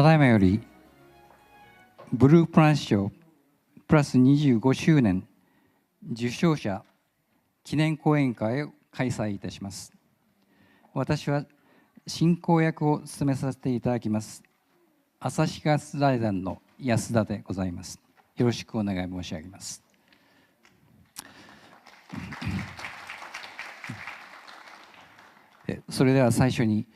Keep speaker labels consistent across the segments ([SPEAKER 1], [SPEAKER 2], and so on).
[SPEAKER 1] ただいまよりブループラン賞プラス25周年受賞者記念講演会を開催いたします。私は進行役を務めさせていただきます旭川財団の安田でございます。よろしくお願い申し上げます。それでは最初に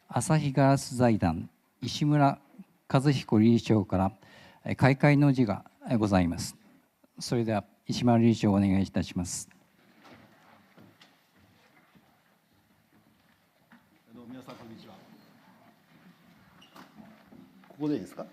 [SPEAKER 1] 旭川財団石村和彦理事長から開会の辞がございます。それでは石村理事長お願いいたします。
[SPEAKER 2] 皆さんこんにちは。ここでいいですか。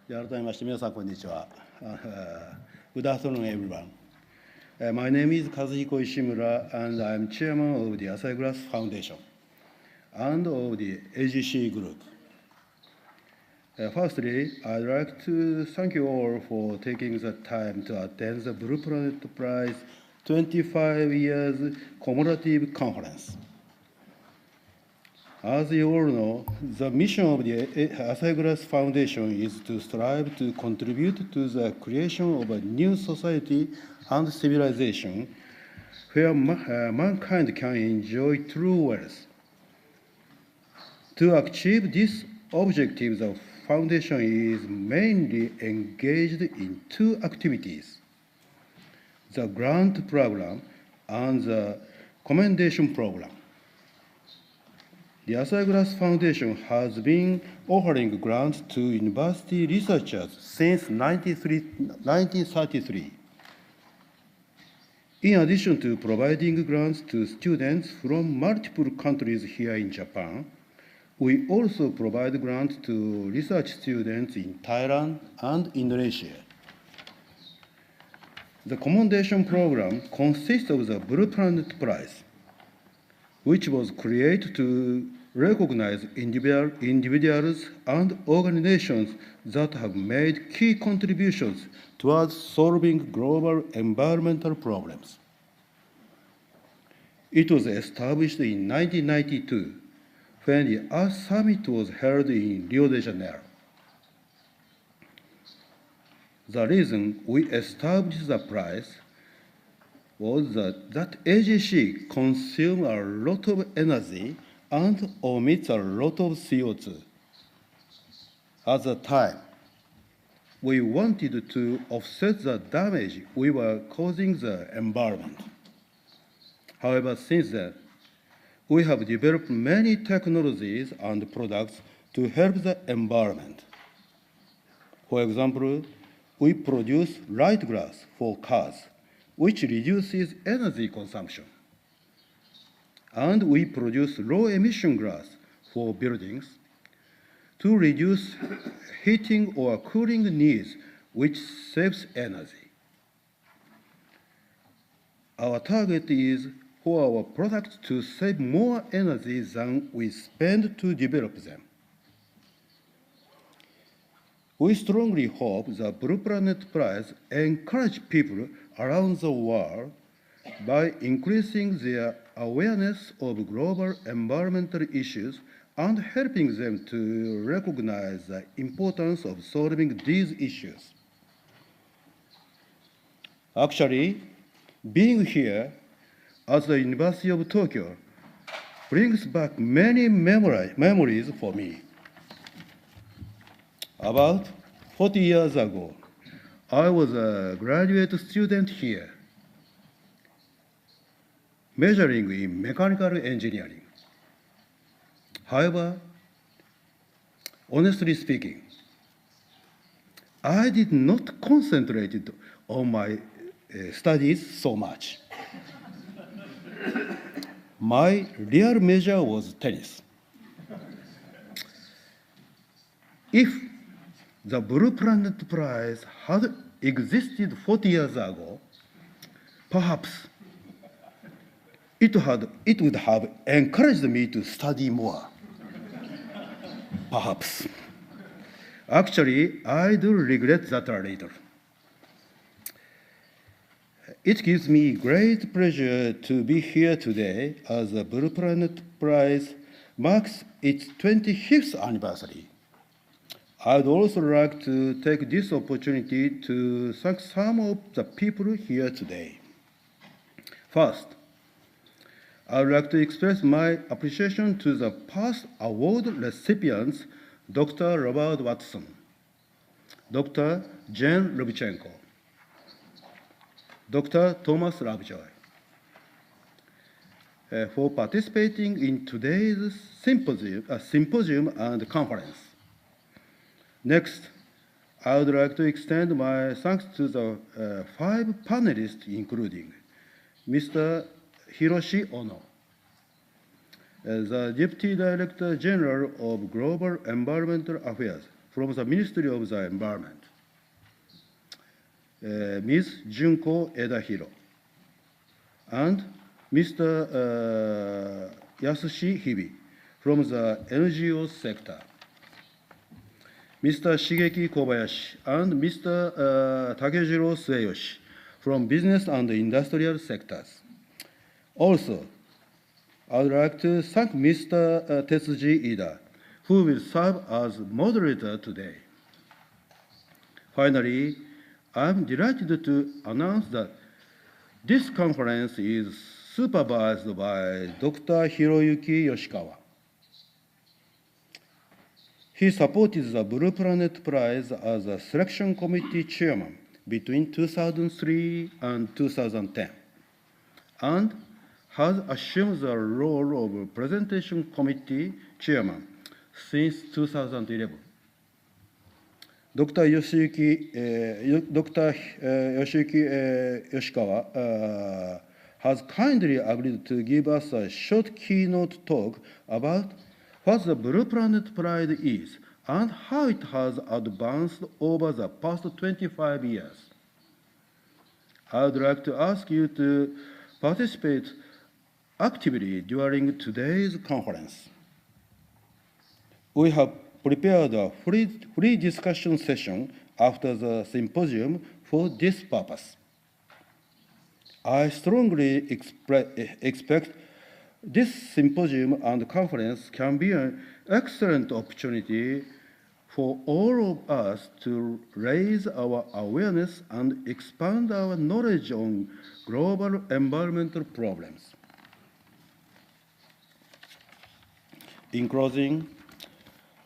[SPEAKER 2] 改めまして皆さんこんにちは。Good afternoon, everyone. My name is Kazuhiko Ishimura, and I'm chairman of the Asuras Foundation and of the AGC Group. Firstly, I'd like to thank you all for taking the time to attend the Blue Planet Prize 25 years commemorative conference. As you all know, the mission of the Asuras Foundation is to strive to contribute to the creation of a new society and civilization where mankind can enjoy true wealth. To achieve this objective, the Foundation is mainly engaged in two activities: the grant program and the commendation program. The Asuras Foundation has been offering grants to university researchers since 1933. In addition to providing grants to students from multiple countries here in Japan, we also provide grants to research students in Thailand and Indonesia. The commendation program consists of the Blue Planet Prize, which was created to recognize individuals and organizations that have made key contributions towards solving global environmental problems. It was established in 1992 when the Earth Summit was held in Rio de Janeiro. The reason we established the prize was that AGC consumes a lot of energy and emits a lot of CO2. At the time, we wanted to offset the damage we were causing the environment. However, since then, we have developed many technologies and products to help the environment. For example, we produce light glass for cars, which reduces energy consumption. And we produce low-emission glass for buildings to reduce heating or cooling needs, which saves energy. Our target is for our products to save more energy than we spend to develop them. We strongly hope the Blue Planet Prize encourages people around the world by increasing their awareness of global environmental issues and helping them to recognize the importance of solving these issues. Actually, being here at the University of Tokyo brings back many memories for me. About 40 years ago, I was a graduate student here, majoring in mechanical engineering. However, honestly speaking, I did not concentrate on my studies so much. My real major was tennis. If the Blue Planet Prize had existed 40 years ago, perhaps it would have encouraged me to study more. Perhaps. Actually, I do regret that a little. It gives me great pleasure to be here today as the Blue Planet Prize marks its 25th anniversary. I'd also like to take this opportunity to thank some of the people here today. First, I would like to express my appreciation to the past award recipients, Dr. Robert Watson, Dr. Jane Lubchenco, Dr. Thomas Lovejoy, for participating in today's symposium and conference. Next, I would like to extend my thanks to the 5 panelists, including Mr. Hiroshi Ono, the Deputy Director General of Global Environmental Affairs from the Ministry of the Environment, Ms. Junko Edahiro, and Mr. Yasushi Hibi from the NGO sector, Mr. Shigeki Kobayashi and Mr. Takejiro Sueyoshi from business and industrial sectors. Also, I would like to thank Mr. Tetsuji Ida, who will serve as moderator today. Finally, I'm delighted to announce that this conference is supervised by Dr. Hiroyuki Yoshikawa. He supported the Blue Planet Prize as a selection committee chairman between 2003 and 2010, and has assumed the role of presentation committee chairman since 2011. Dr. Yoshiyuki Yoshikawa has kindly agreed to give us a short keynote talk about what the Blue Planet Prize is and how it has advanced over the past 25 years. I would like to ask you to participate actively during today's conference. We have prepared a free discussion session after the symposium for this purpose. I strongly expect this symposium and conference can be an excellent opportunity for all of us to raise our awareness and expand our knowledge on global environmental problems. In closing,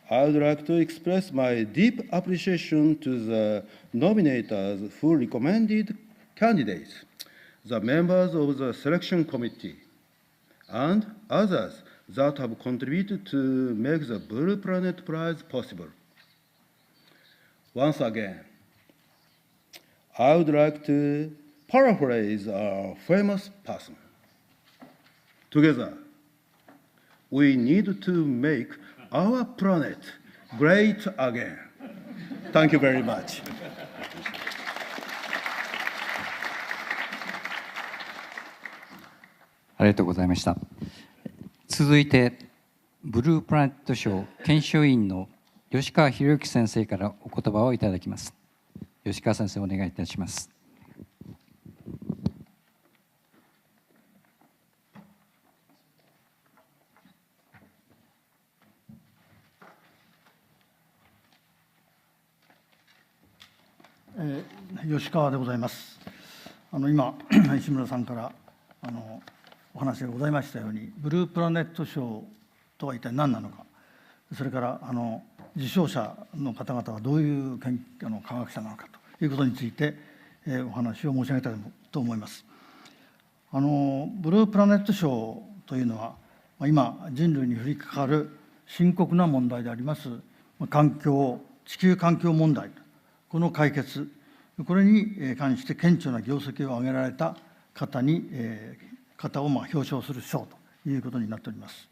[SPEAKER 2] I would like to express my deep appreciation to the nominators who recommended candidates, the members of the selection committee, and others that have contributed to make the Blue Planet Prize possible. Once again, I would like to paraphrase a famous person. Together, we need to make our planet great again. Thank you very much.
[SPEAKER 1] ありがとうございました。続いて、ブループラネット賞研修員の吉川博之先生からお言葉をいただきます。吉川先生、お願いいたします。
[SPEAKER 3] 吉川でございます。今、石村さんからお話がございましたように、ブループラネット賞とは一体何なのか、それから受賞者の方々はどういう科学者なのかということについて、お話を申し上げたいと思います。ブループラネット賞というのは、今、人類に降りかかる深刻な問題であります地球環境問題、この解決、これに関して顕著な業績を上げられた方を表彰する賞ということになっております。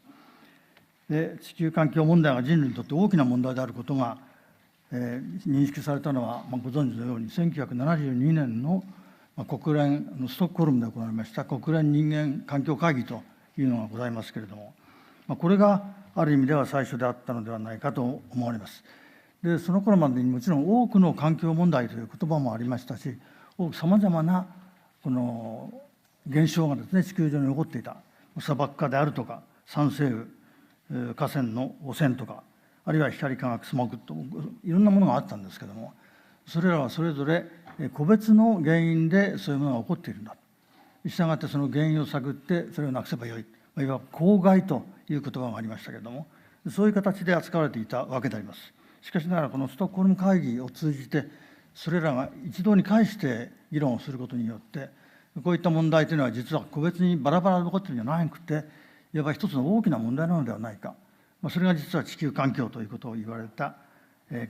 [SPEAKER 3] で、地球環境問題が人類にとって大きな問題であることが、認識されたのは、ご存知のように1972年の国連のストックホルムで行われました国連人間環境会議というのがございますけれども、これがある意味では最初であったのではないかと思われます。で、その頃までにもちろん多くの環境問題という言葉もありましたし、さまざまなこの現象がですね、地球上に起こっていた、砂漠化であるとか、酸性雨、河川の汚染とか、あるいは光化学スモッグと、いろんなものがあったんですけども、それらはそれぞれ個別の原因でそういうものが起こっているんだ。したがってその原因を探ってそれをなくせばよい。いわば公害という言葉がありましたけれども、そういう形で扱われていたわけであります。しかしながら、このストックホルム会議を通じて、それらが一堂に会して議論をすることによって、こういった問題というのは実は個別にバラバラで起こっているんじゃなくて、いわば一つの大きな問題なのではないか。それが実は地球環境ということを言われた言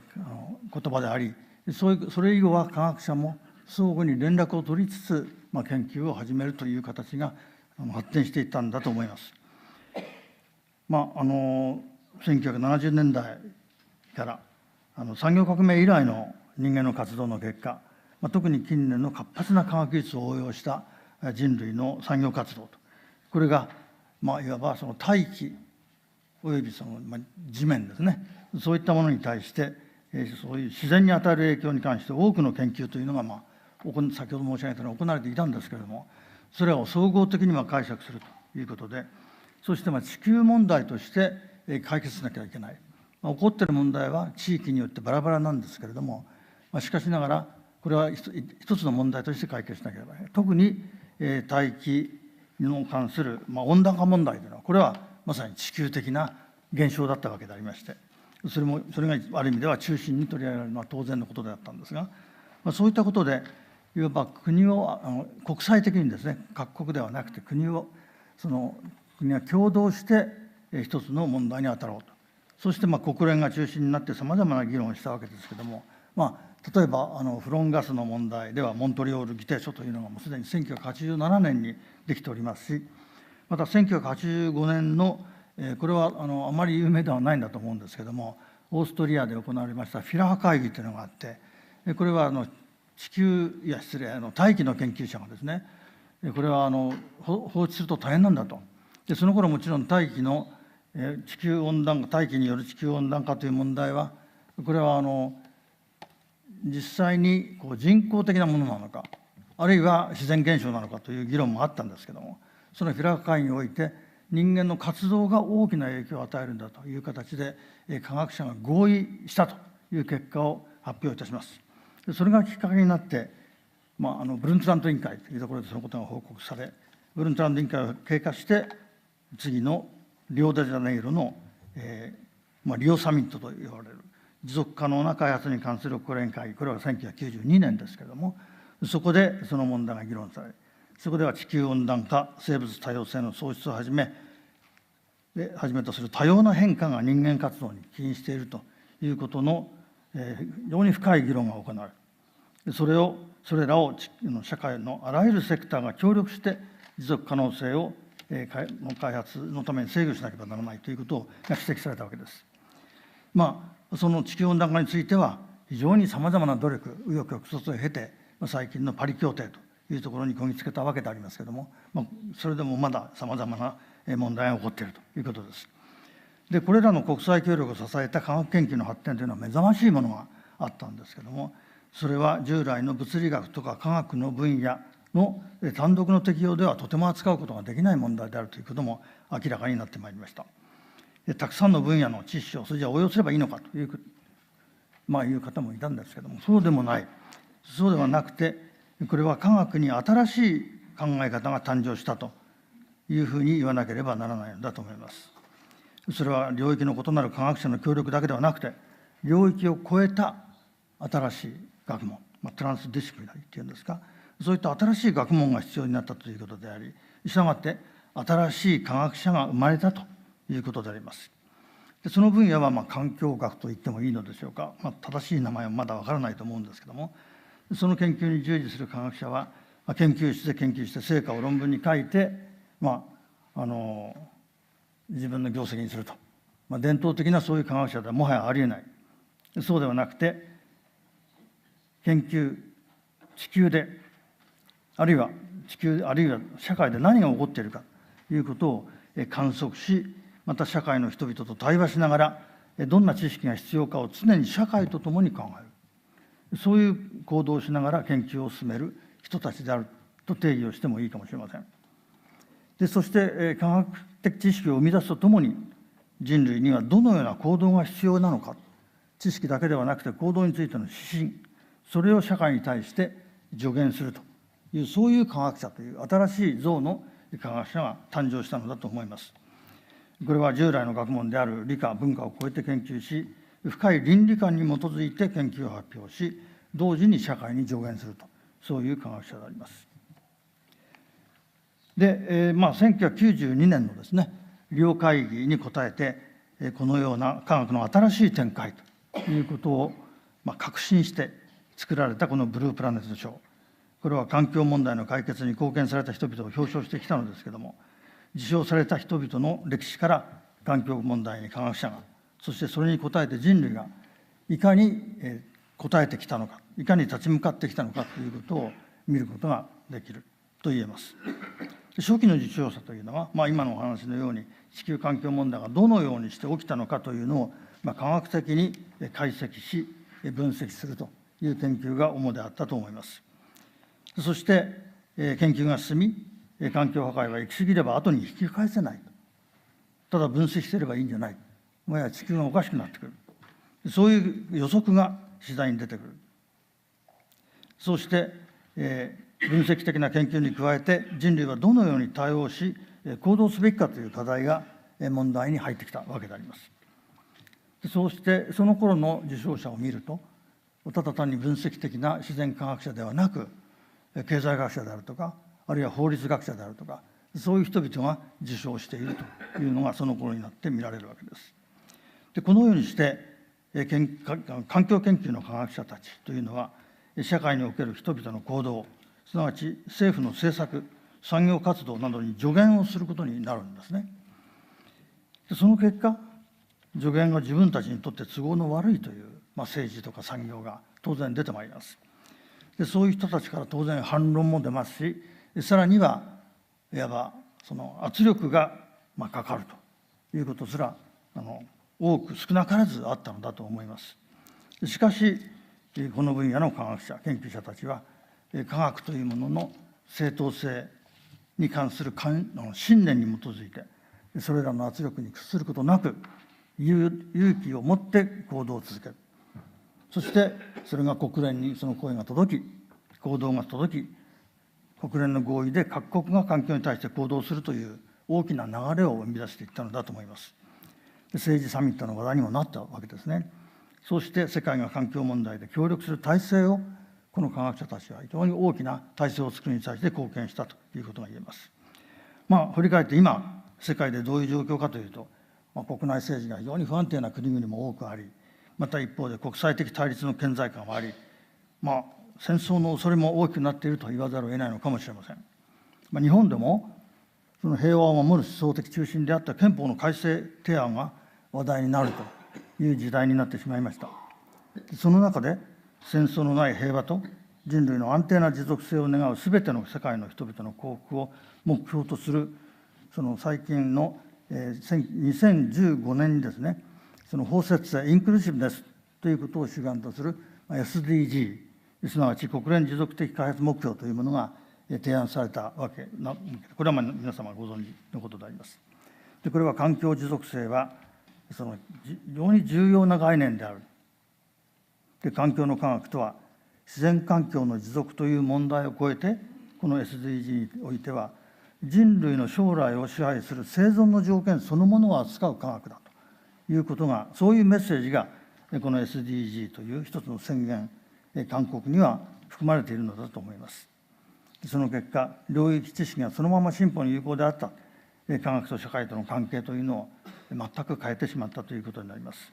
[SPEAKER 3] 葉であり、それ以後は科学者も相互に連絡を取りつつ、研究を始めるという形が発展していったんだと思います。1970年代から産業革命以来の人間の活動の結果、特に近年の活発な科学技術を応用した人類の産業活動と、これがいわばその大気およびその地面ですね、そういったものに対してそういう自然に与える影響に関して多くの研究というのが先ほど申し上げたように行われていたんですけれども、それを総合的に解釈するということで、そして地球問題として解決しなきゃいけない。起こっている問題は地域によってバラバラなんですけれども、しかしながらこれは一つの問題として解決しなければいけない。特に大気に関する温暖化問題というのは、これはまさに地球的な現象だったわけでありまして、それがある意味では中心に取り上げられるのは当然のことであったんですが、そういったことでいわば国際的にですね、各国ではなくて国が共同して一つの問題に当たろうと、そして国連が中心になってさまざまな議論をしたわけですけれども、例えばフロンガスの問題ではモントリオール議定書というのがもうすでに1987年にできておりますし、また1985年のこれはあまり有名ではないんだと思うんですけれども、オーストリアで行われましたフィラハ会議というのがあって、これは大気の研究者がですね、これは放置すると大変なんだと。でその頃もちろん大気による地球温暖化という問題は、これは実際に人工的なものなのか、あるいは自然現象なのかという議論もあったんですけども、そのフィラハ会議において人間の活動が大きな影響を与えるんだという形で科学者が合意したという結果を発表いたします。それがきっかけになって、ブルントラント委員会というところでそのことが報告され、ブルントラント委員会を経過して、次のリオデジャネイロの、リオサミットと言われる持続可能な開発に関する国連会議、これは1992年ですけれども、そこでその問題が議論され、そこでは地球温暖化、生物多様性の喪失をはじめとする多様な変化が人間活動に起因しているということの非常に深い議論が行われ、それらを社会のあらゆるセクターが協力して持続可能性を開発のために制御しなければならないということが指摘されたわけです。その地球温暖化については非常にさまざまな努力、紆余曲折を経て最近のパリ協定というところにこぎつけたわけでありますけれども、それでもまださまざまな問題が起こっているということです。でこれらの国際協力を支えた科学研究の発展というのは目覚ましいものがあったんですけれども、それは従来の物理学とか科学の分野の単独の適用ではとても扱うことができない問題であるということも明らかになってまいりました。たくさんの分野の知識をそれじゃ応用すればいいのかという方もいたんですけれども、そうでもない。そうではなくて、これは科学に新しい考え方が誕生したというふうに言わなければならないのだと思います。それは領域の異なる科学者の協力だけではなくて、領域を超えた新しい学問、トランスディシプリナリっていうんですか、そういった新しい学問が必要になったということであり、したがって新しい科学者が生まれたということであります。でその分野は環境学と言ってもいいのでしょうか、正しい名前はまだわからないと思うんですけども、その研究に従事する科学者は、研究室で研究して成果を論文に書いて、自分の業績にすると。伝統的なそういう科学者ではもはやありえない。そうではなくて、研究、地球で、あるいは社会で何が起こっているかということを観測し、また社会の人々と対話しながら、どんな知識が必要かを常に社会とともに考える。そういう行動をしながら研究を進める人たちであると定義をしてもいいかもしれません。でそして、科学的知識を生み出すとともに、人類にはどのような行動が必要なのか、知識だけではなくて行動についての指針、それを社会に対して助言するという、そういう科学者という新しい像の科学者が誕生したのだと思います。これは従来の学問である理科、文化を超えて研究し、深い倫理観に基づいて研究を発表し、同時に社会に助言すると、そういう科学者であります。で、1992年のですね、リオ会議に答えて、このような科学の新しい展開ということを確信して作られたこのブループラネット賞。これは環境問題の解決に貢献された人々を表彰してきたのですけれども、受賞された人々の歴史から環境問題に科学者が、そしてそれに応えて人類がいかに応えてきたのか、いかに立ち向かってきたのかということを見ることができると言えます。初期の受賞者というのは、今のお話のように地球環境問題がどのようにして起きたのかというのを科学的に解析し分析するという研究が主であったと思います。そして研究が進み、環境破壊は行き過ぎれば後に引き返せない、ただ分析していればいいんじゃない、もや地球がおかしくなってくる、そういう予測が次第に出てくる。そして分析的な研究に加えて、人類はどのように対応し行動すべきかという課題が問題に入ってきたわけであります。そうしてその頃の受賞者を見ると、ただ単に分析的な自然科学者ではなく、経済学者であるとか、あるいは法律学者であるとか、そういう人々が受賞しているというのがその頃になって見られるわけです。でこのようにして環境研究の科学者たちというのは、社会における人々の行動、すなわち政府の政策、産業活動などに助言をすることになるんですね。でその結果、助言が自分たちにとって都合の悪いという、政治とか産業が当然出てまいります。でそういう人たちから当然反論も出ますし、さらにはいわばその圧力がかかるということすら多く少なからずあったのだと思います。しかしこの分野の科学者、研究者たちは科学というものの正当性に関する信念に基づいて、それらの圧力に屈することなく勇気を持って行動を続ける。そしてそれが国連にその声が届き、行動が届き、国連の合意で各国が環境に対して行動するという大きな流れを生み出していったのだと思います。政治サミットの話題にもなったわけですね。そうして世界が環境問題で協力する体制を、この科学者たちは非常に大きな体制を作るに対して貢献したということが言えます。振り返って今、世界でどういう状況かというと、国内政治が非常に不安定な国々も多くあり、また一方で国際的対立の顕在感もあり、戦争の恐れも大きくなっていると言わざるを得ないのかもしれません。日本でもその平和を守る思想的中心であった憲法の改正提案が話題になるという時代になってしまいました。その中で戦争のない平和と人類の安定な持続性を願うすべての世界の人々の幸福を目標とする、その最近の2015年にですね、その包摂性、インクルーシブネスということを主眼とする SDG、すなわち国連持続的開発目標というものが提案されたわけな、これは皆様ご存知のことであります。でこれは環境持続性はその非常に重要な概念である。で環境の科学とは自然環境の持続という問題を超えて、この SDG においては人類の将来を支配する生存の条件そのものを扱う科学だということが、そういうメッセージがこの SDG という一つの宣言、勧告には含まれているのだと思います。その結果、領域知識がそのまま進歩に有効であった科学と社会との関係というのを全く変えてしまったということになります。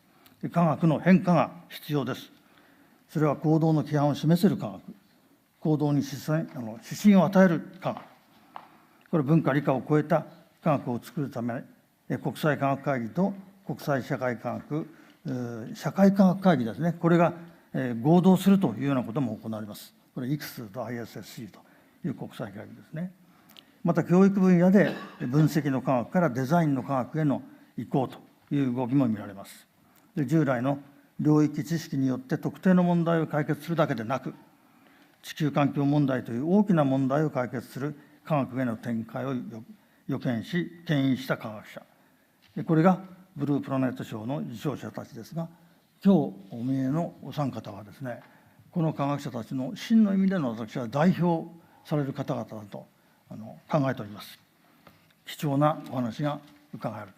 [SPEAKER 3] 科学の変化が必要です。それは行動の規範を示せる科学、行動に指針を与える科学、これ文化理科を超えた科学を作るため、国際科学会議と国際社会科学、社会科学会議ですね、これが合同するというようなことも行われます。これ ICS と ISSC という国際会議ですね。また教育分野で分析の科学からデザインの科学への移行という動きも見られます。で従来の領域知識によって特定の問題を解決するだけでなく、地球環境問題という大きな問題を解決する科学への展開を予見し、牽引した科学者。これがブループラネット賞の受賞者たちですが、今日お見えのお三方はですね、この科学者たちの真の意味での私は代表される方々だと考えております。貴重なお話が伺える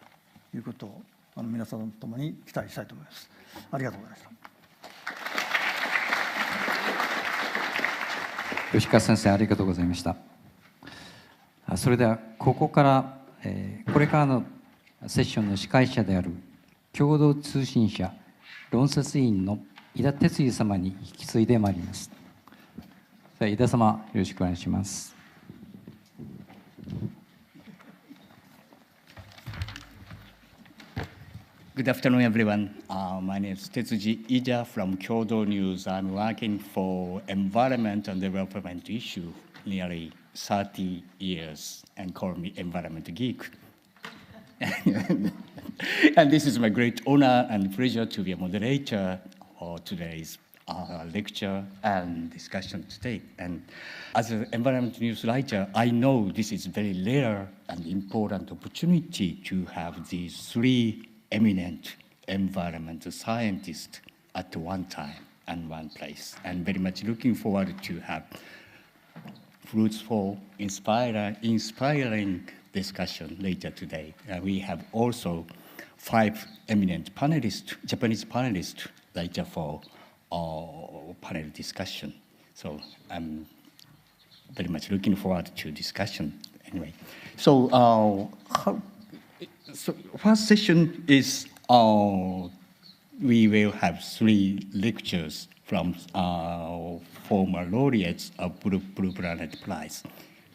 [SPEAKER 3] ということを皆さんと共に期待したいと思います。ありがとうございました。
[SPEAKER 1] 吉川先生、ありがとうございました。それではここから、これからのセッションの司会者である共同通信社論説委員の井田哲也様に引き継いでまいります。井田様、よろしくお願いします。
[SPEAKER 4] Good afternoon, everyone. My name is Tetsuji Ida from Kyodo News. I'm working for environment and development issue nearly 30 years and call me environment geek. And this is my great honor and pleasure to be a moderator for today's lecture and discussion today. And as an environment news writer, I know this is very rare and important opportunity to have these three eminent environmental scientists at one time and one place. And very much looking forward to have fruitful, inspiring discussion later today. We have also 5 eminent panelists, Japanese panelists, later for panel discussion. So I'm very much looking forward to discussion anyway. So, so first session is we will have 3 lectures from former laureates of Blue Planet Prize.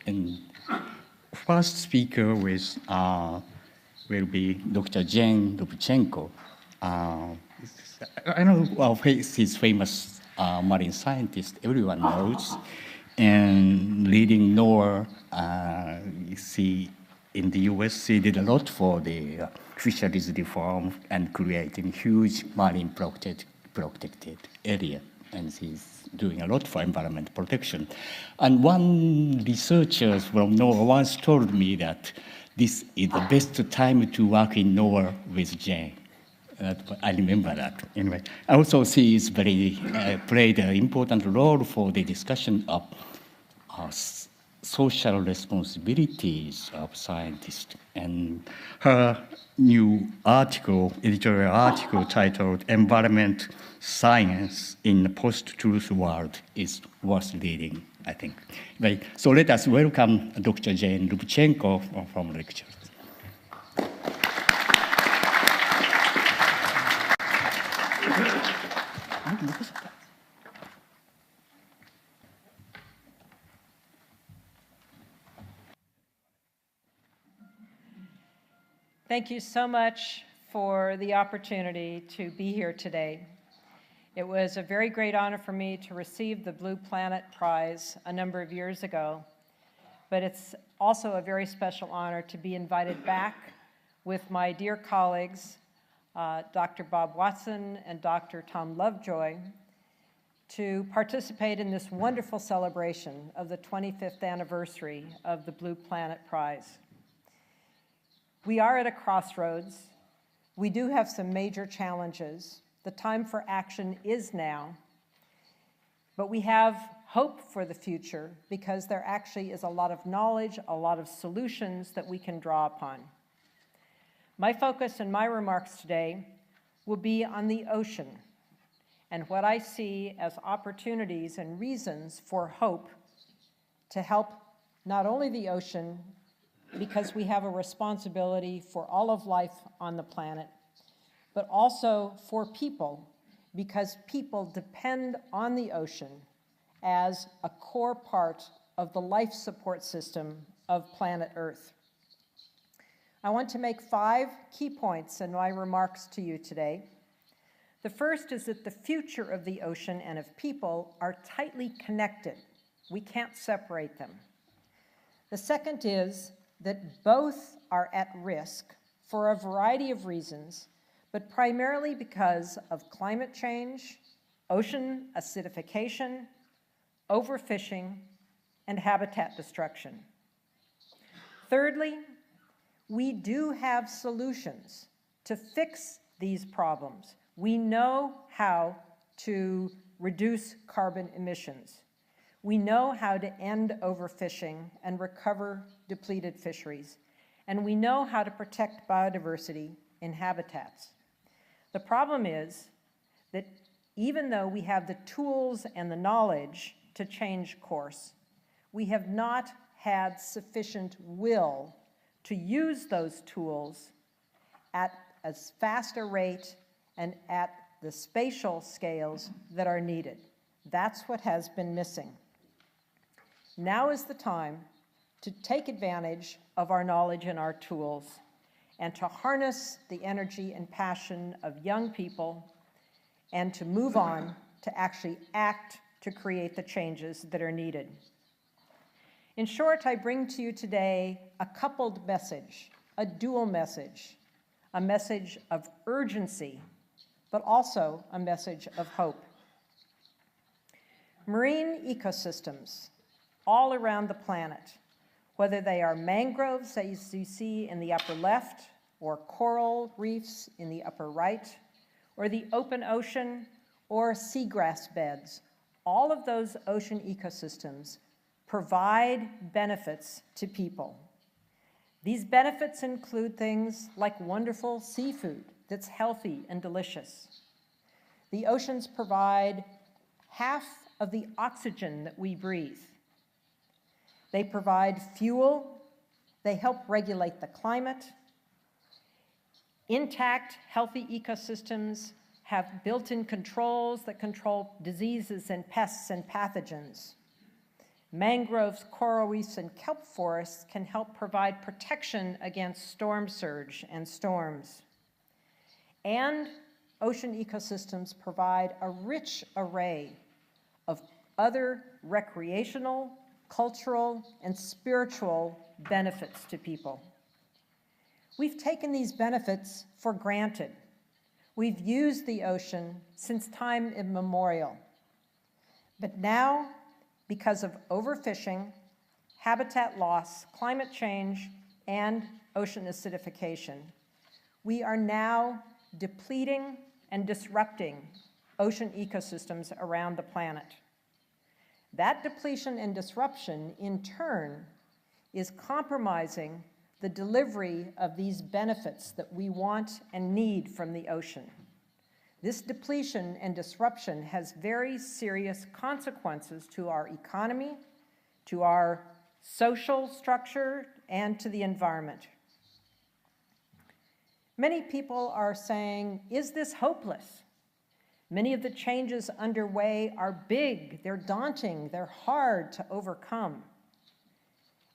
[SPEAKER 4] And first speaker will be Dr. Jane Lubchenco. I know he's famous marine scientist, everyone knows, and leading NOAA, in the US, he did a lot for the fisheries reform and creating huge marine protected area. And he's doing a lot for environment protection. And one researcher from NOAA once told me that this is the best time to work in NOAA with Jane. I remember that. Anyway, also she is played an important role for the discussion of social responsibilities of scientists. And her new article, editorial article titled Environment Science in the Post-Truth World is worth reading, I think. Right. So let us welcome Dr. Jane Lubchenco from lecture.
[SPEAKER 5] Thank you so much for the opportunity to be here today. It was a very great honor for me to receive the Blue Planet Prize a number of years ago, but it's also a very special honor to be invited back with my dear colleagues, Dr. Bob Watson and Dr. Tom Lovejoy, to participate in this wonderful celebration of the 25th anniversary of the Blue Planet Prize. We are at a crossroads. We do have some major challenges. The time for action is now, but we have hope for the future because there actually is a lot of knowledge, a lot of solutions that we can draw upon. My focus in my remarks today will be on the ocean and what I see as opportunities and reasons for hope to help not only the ocean, because we have a responsibility for all of life on the planet, but also for people, because people depend on the ocean as a core part of the life support system of planet Earth. I want to make 5 key points in my remarks to you today. The first is that the future of the ocean and of people are tightly connected. We can't separate them. The second is that both are at risk for a variety of reasons, but primarily because of climate change, ocean acidification, overfishing, and habitat destruction. Thirdly, we do have solutions to fix these problems. We know how to reduce carbon emissions. We know how to end overfishing and recover depleted fisheries. And we know how to protect biodiversity in habitats. The problem is that even though we have the tools and the knowledge to change course, we have not had sufficient will to use those tools at as fast a rate and at the spatial scales that are needed. That's what has been missing. Now is the time to take advantage of our knowledge and our tools and to harness the energy and passion of young people and to move on to actually act to create the changes that are needed. In short, I bring to you today a coupled message, a dual message, a message of urgency, but also a message of hope. Marine ecosystems all around the planet, whether they are mangroves, as you see in the upper left, or coral reefs in the upper right, or the open ocean, or seagrass beds, all of those ocean ecosystems provide benefits to people. These benefits include things like wonderful seafood that's healthy and delicious. The oceans provide half of the oxygen that we breathe. They provide fuel. They help regulate the climate. Intact, healthy ecosystems have built-in controls that control diseases and pests and pathogens. Mangroves, coral reefs, and kelp forests can help provide protection against storm surge and storms. And ocean ecosystems provide a rich array of other recreational, cultural, and spiritual benefits to people. We've taken these benefits for granted. We've used the ocean since time immemorial. But now, because of overfishing, habitat loss, climate change, and ocean acidification, we are now depleting and disrupting ocean ecosystems around the planet. That depletion and disruption, in turn, is compromising the delivery of these benefits that we want and need from the ocean. This depletion and disruption has very serious consequences to our economy, to our social structure, and to the environment. Many people are saying, is this hopeless? Many of the changes underway are big, they're daunting, they're hard to overcome.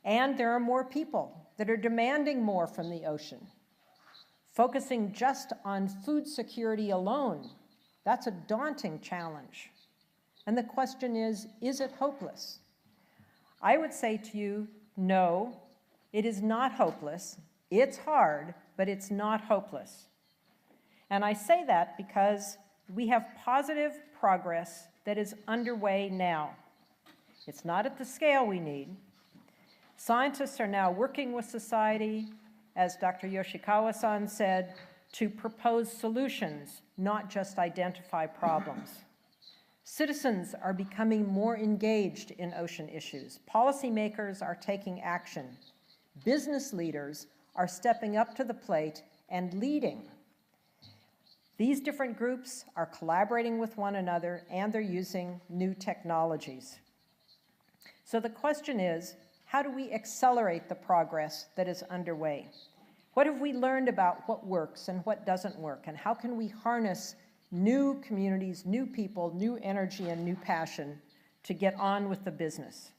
[SPEAKER 5] And there are more people that are demanding more from the ocean. Focusing just on food security alone, that's a daunting challenge. And the question is it hopeless? I would say to you, no, it is not hopeless. It's hard, but it's not hopeless. And I say that because we have positive progress that is underway now. It's not at the scale we need. Scientists are now working with society, as Dr. Yoshikawa-san said, to propose solutions, not just identify problems. Citizens are becoming more engaged in ocean issues. Policymakers are taking action. Business leaders are stepping up to the plate and leading. These different groups are collaborating with one another, and they're using new technologies. So the question is, how do we accelerate the progress that is underway? What have we learned about what works and what doesn't work? And how can we harness new communities, new people, new energy, and new passion to get on with the business?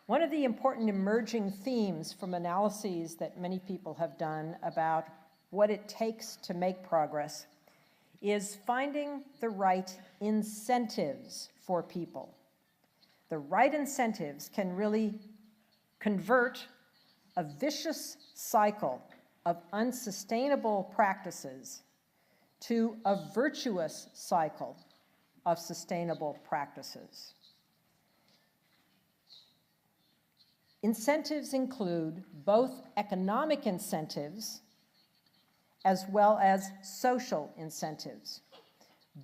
[SPEAKER 5] One of the important emerging themes from analyses that many people have done about what it takes to make progress is finding the right incentives for people. The right incentives can really convert a vicious cycle of unsustainable practices to a virtuous cycle of sustainable practices. Incentives include both economic incentives as well as social incentives.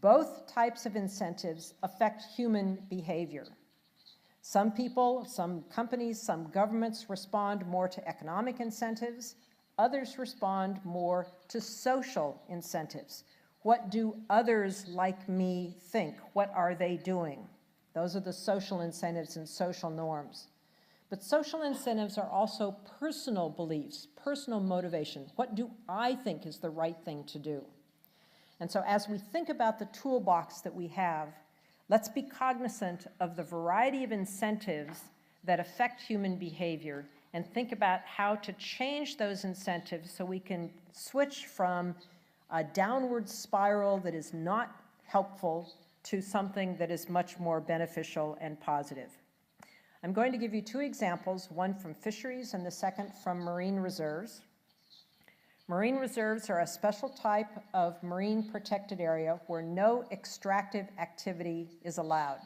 [SPEAKER 5] Both types of incentives affect human behavior. Some people, some companies, some governments respond more to economic incentives. Others respond more to social incentives. What do others like me think? What are they doing? Those are the social incentives and social norms. But social incentives are also personal beliefs, personal motivation. What do I think is the right thing to do? And so as we think about the toolbox that we have, let's be cognizant of the variety of incentives that affect human behavior and think about how to change those incentives so we can switch from a downward spiral that is not helpful to something that is much more beneficial and positive. I'm going to give you two examples, one from fisheries and the second from marine reserves. Marine reserves are a special type of marine protected area where no extractive activity is allowed.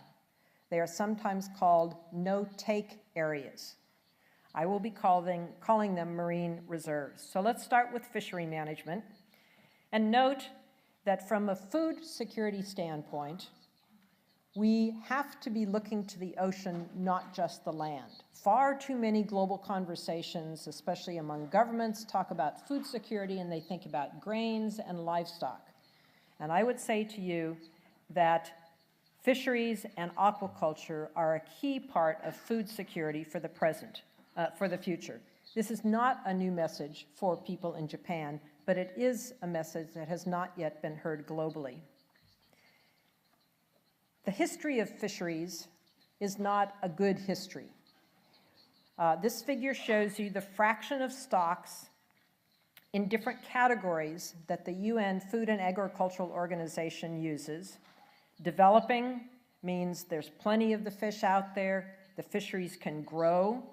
[SPEAKER 5] They are sometimes called no-take areas. I will be calling them marine reserves. So let's start with fishery management. And note that from a food security standpoint, we have to be looking to the ocean, not just the land. Far too many global conversations, especially among governments, talk about food security and they think about grains and livestock. And I would say to you that fisheries and aquaculture are a key part of food security for the present, for the future. This is not a new message for people in Japan, but it is a message that has not yet been heard globally. The history of fisheries is not a good history. This figure shows you the fraction of stocks in different categories that the UN Food and Agricultural Organization uses. Developing means there's plenty of the fish out there, the fisheries can grow.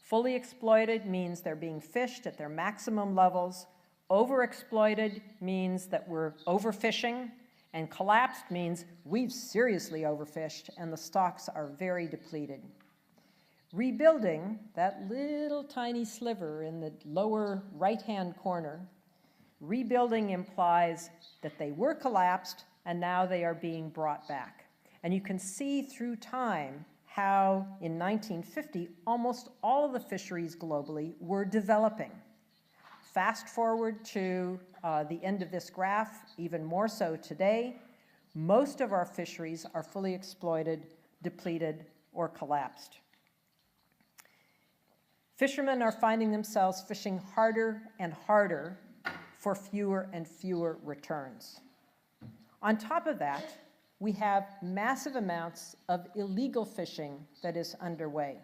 [SPEAKER 5] Fully exploited means they're being fished at their maximum levels. Overexploited means that we're overfishing. And collapsed means we've seriously overfished and the stocks are very depleted. Rebuilding, that little tiny sliver in the lower right-hand corner, rebuilding implies that they were collapsed and now they are being brought back. And you can see through time how in 1950, almost all of the fisheries globally were developing. Fast forward to the end of this graph, even more so today, most of our fisheries are fully exploited, depleted, or collapsed. Fishermen are finding themselves fishing harder and harder for fewer and fewer returns. On top of that, we have massive amounts of illegal fishing that is underway.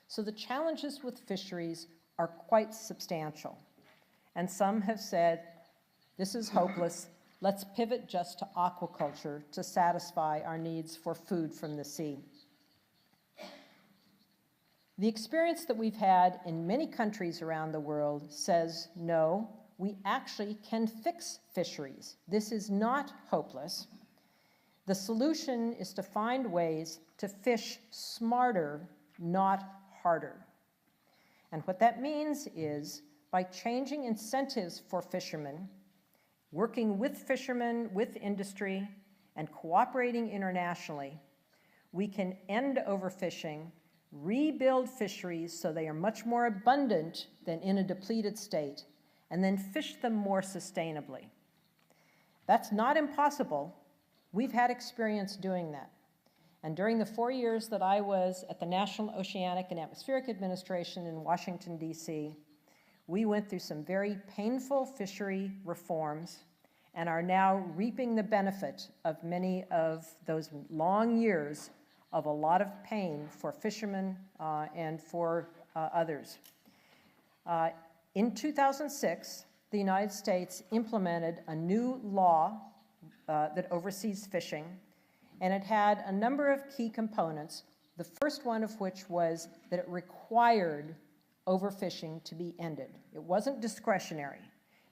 [SPEAKER 5] So the challenges with fisheries are quite substantial. And some have said, this is hopeless, let's pivot just to aquaculture to satisfy our needs for food from the sea. The experience that we've had in many countries around the world says, no, we actually can fix fisheries. This is not hopeless. The solution is to find ways to fish smarter, not harder. And what that means is, by changing incentives for fishermen, working with fishermen, with industry, and cooperating internationally, we can end overfishing, rebuild fisheries so they are much more abundant than in a depleted state, and then fish them more sustainably. That's not impossible. We've had experience doing that. And during the 4 years that I was at the National Oceanic and Atmospheric Administration in Washington, D.C., we went through some very painful fishery reforms and are now reaping the benefit of many of those long years of a lot of pain for fishermen and for others. In 2006, the United States implemented a new law that oversees fishing, and it had a number of key components, the first one of which was that it required overfishing to be ended. It wasn't discretionary.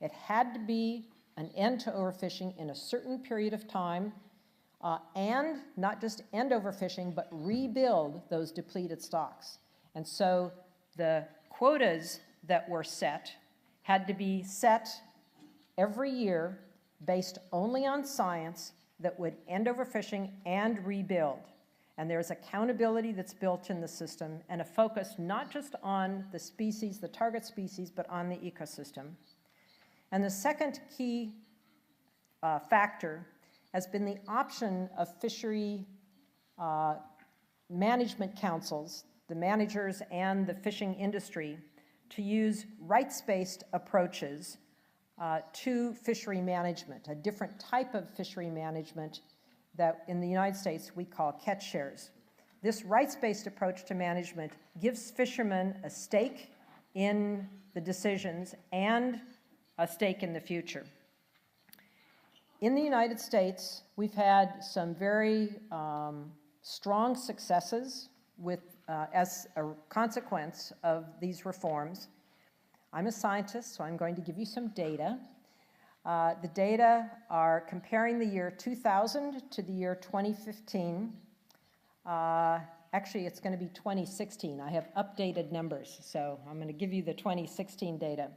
[SPEAKER 5] It had to be an end to overfishing in a certain period of time, and not just end overfishing, but rebuild those depleted stocks. And so the quotas that were set had to be set every year based only on science that would end overfishing and rebuild. And there's accountability that's built in the system and a focus not just on the species, the target species, but on the ecosystem. And the second key factor has been the option of fishery management councils, the managers and the fishing industry, to use rights-based approaches to fishery management, a different type of fishery management that in the United States we call catch shares. This rights-based approach to management gives fishermen a stake in the decisions and a stake in the future. In the United States, we've had some very strong successes as a consequence of these reforms. I'm a scientist, so I'm going to give you some data. The data are comparing the year 2000 to the year 2015. Actually, it's going to be 2016. I have updated numbers, so I'm going to give you the 2016 data.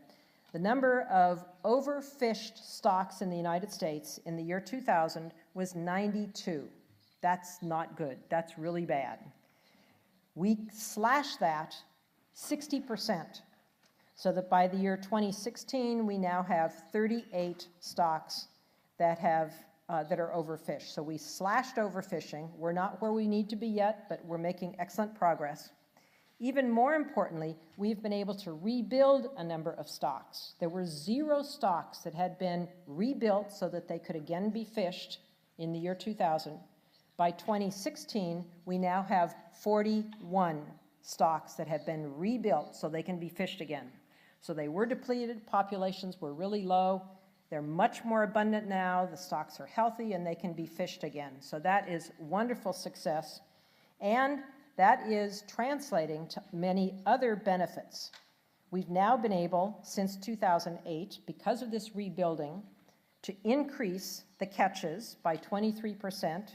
[SPEAKER 5] The number of overfished stocks in the United States in the year 2000 was 92. That's not good. That's really bad. We slashed that 60%, so that by the year 2016, we now have 38 stocks that are overfished. So we slashed overfishing. We're not where we need to be yet, but we're making excellent progress. Even more importantly, we've been able to rebuild a number of stocks. There were 0 stocks that had been rebuilt so that they could again be fished in the year 2000. By 2016, we now have 41 stocks that have been rebuilt so they can be fished again. So they were depleted, populations were really low. They're much more abundant now, the stocks are healthy, and they can be fished again. So that is wonderful success. And that is translating to many other benefits. We've now been able, since 2008, because of this rebuilding, to increase the catches by 23%.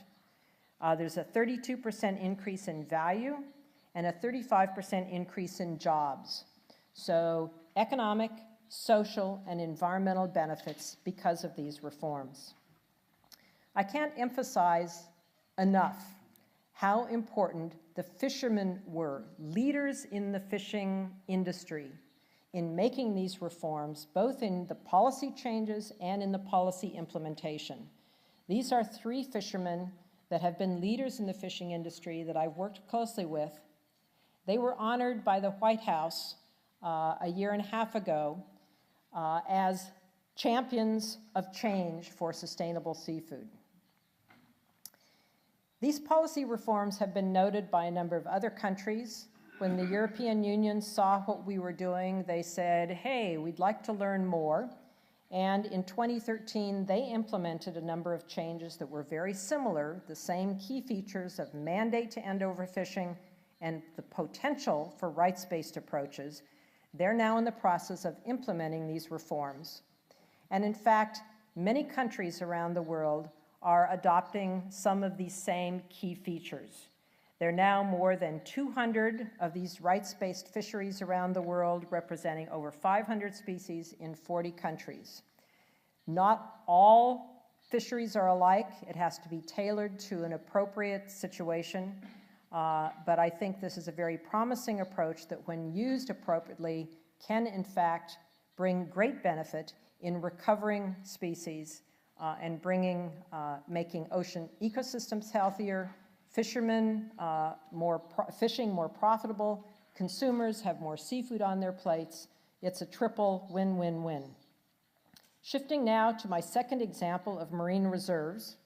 [SPEAKER 5] There's a 32% increase in value and a 35% increase in jobs. So economic, social, and environmental benefits because of these reforms. I can't emphasize enough how important the fishermen were, leaders in the fishing industry, in making these reforms, both in the policy changes and in the policy implementation. These are 3 fishermen that have been leaders in the fishing industry that I've worked closely with. They were honored by the White House a year and a half ago as champions of change for sustainable seafood. These policy reforms have been noted by a number of other countries. When the European Union saw what we were doing, they said, hey, we'd like to learn more. And in 2013, they implemented a number of changes that were very similar, the same key features of mandate to end overfishing and the potential for rights-based approaches. They're now in the process of implementing these reforms. And in fact, many countries around the world are adopting some of these same key features. There are now more than 200 of these rights-based fisheries around the world, representing over 500 species in 40 countries. Not all fisheries are alike. It has to be tailored to an appropriate situation. But I think this is a very promising approach that, when used appropriately, can in fact bring great benefit in recovering species and making ocean ecosystems healthier, fishermen fishing more profitable, consumers have more seafood on their plates. It's a triple win-win-win. Shifting now to my second example of marine reserves.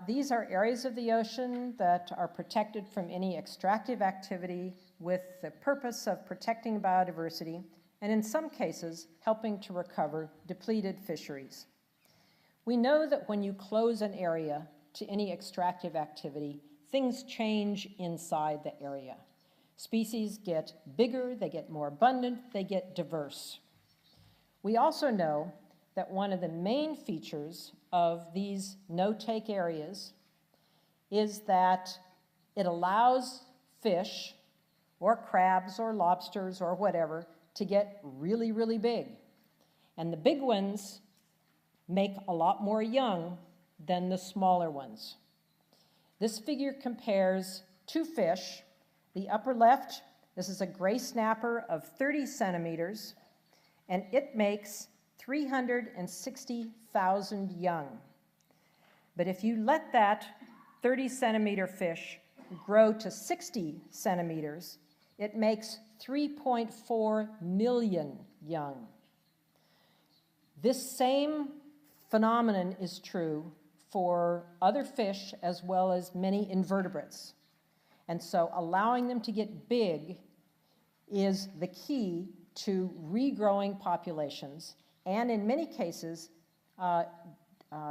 [SPEAKER 5] These are areas of the ocean that are protected from any extractive activity with the purpose of protecting biodiversity and, in some cases, helping to recover depleted fisheries. We know that when you close an area to any extractive activity, things change inside the area. Species get bigger, they get more abundant, they get diverse. We also know that one of the main features of these no-take areas is that it allows fish or crabs or lobsters or whatever to get really, really big. And the big ones make a lot more young than the smaller ones. This figure compares two fish. The upper left, this is a gray snapper of 30 centimeters, and it makes 360,000 young. But if you let that 30 centimeter fish grow to 60 centimeters, it makes 3.4 million young. This same phenomenon is true for other fish as well as many invertebrates. And so allowing them to get big is the key to regrowing populations, and in many cases,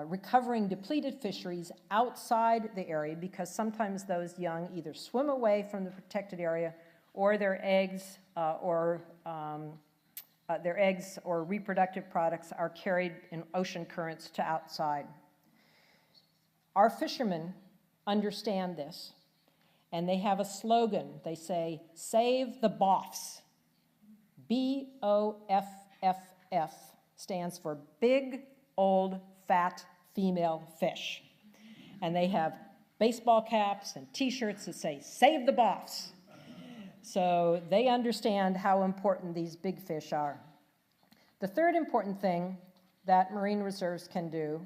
[SPEAKER 5] recovering depleted fisheries outside the area, because sometimes those young either swim away from the protected area or their eggs or reproductive products are carried in ocean currents to outside. Our fishermen understand this, and they have a slogan. They say, "Save the BOFs." BOFFF stands for Big, Old, Fat Female Fish. And they have baseball caps and t-shirts that say, "Save the BOFs." So they understand how important these big fish are. The third important thing that marine reserves can do,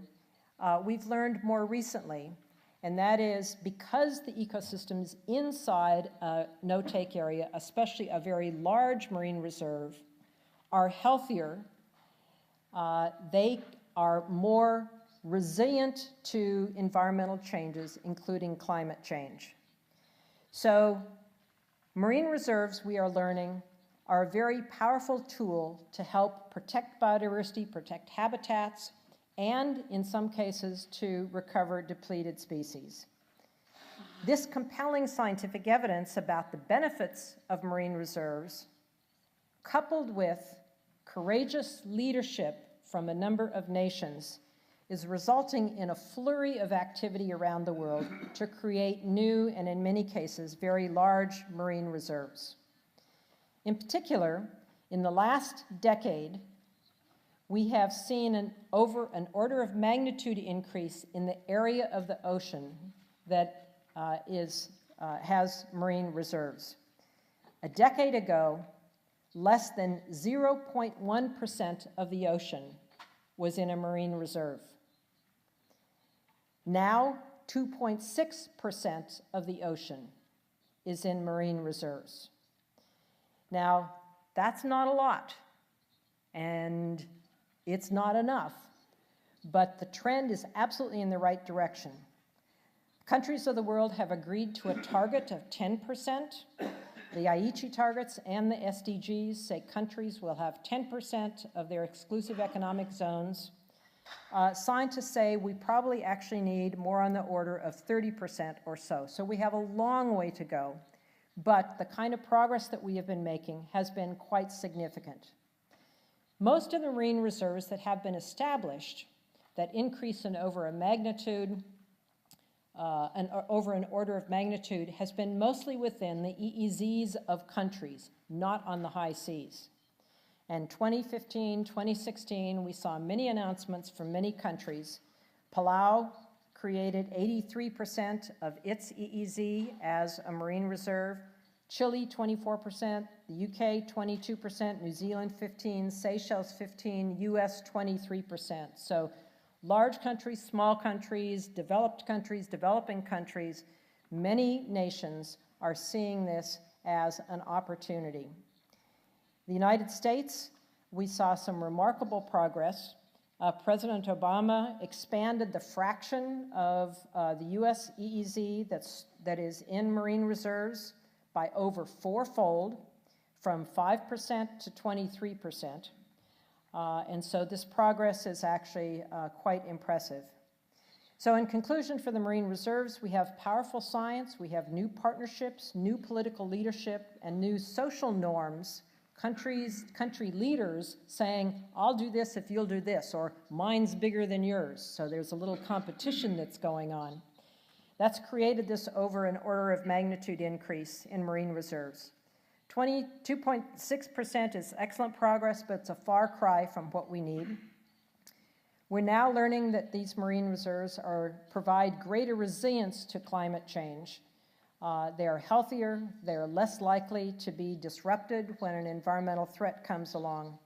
[SPEAKER 5] we've learned more recently, and that is because the ecosystems inside a no-take area, especially a very large marine reserve, are healthier, they are more resilient to environmental changes, including climate change. So marine reserves, we are learning, are a very powerful tool to help protect biodiversity, protect habitats, and in some cases to recover depleted species. This compelling scientific evidence about the benefits of marine reserves, coupled with courageous leadership from a number of nations, is resulting in a flurry of activity around the world to create new and in many cases very large marine reserves. In particular, in the last decade, we have seen over an order of magnitude increase in the area of the ocean that has marine reserves. A decade ago, less than 0.1% of the ocean was in a marine reserve. Now, 2.6% of the ocean is in marine reserves. Now, that's not a lot, and it's not enough, but the trend is absolutely in the right direction. Countries of the world have agreed to a target of 10%. The Aichi targets and the SDGs say countries will have 10% of their exclusive economic zones. Scientists say we probably actually need more on the order of 30% or so. So we have a long way to go, but the kind of progress that we have been making has been quite significant. Most of the marine reserves that have been established that increase in over an order of magnitude has been mostly within the EEZs of countries, not on the high seas. And 2015, 2016, we saw many announcements from many countries. Palau created 83% of its EEZ as a marine reserve. Chile, 24%, the UK, 22%, New Zealand, 15%, Seychelles, 15%, US, 23%. So large countries, small countries, developed countries, developing countries, many nations are seeing this as an opportunity. The United States, we saw some remarkable progress. President Obama expanded the fraction of the US EEZ that is in marine reserves by over fourfold, from 5% to 23%. And so this progress is actually quite impressive. So in conclusion, for the marine reserves, we have powerful science, we have new partnerships, new political leadership, and new social norms, country leaders saying, "I'll do this if you'll do this," or "mine's bigger than yours." So there's a little competition that's going on. That's created this over an order of magnitude increase in marine reserves. 22.6% is excellent progress, but it's a far cry from what we need. We're now learning that these marine reserves provide greater resilience to climate change. They are healthier, they're less likely to be disrupted when an environmental threat comes along.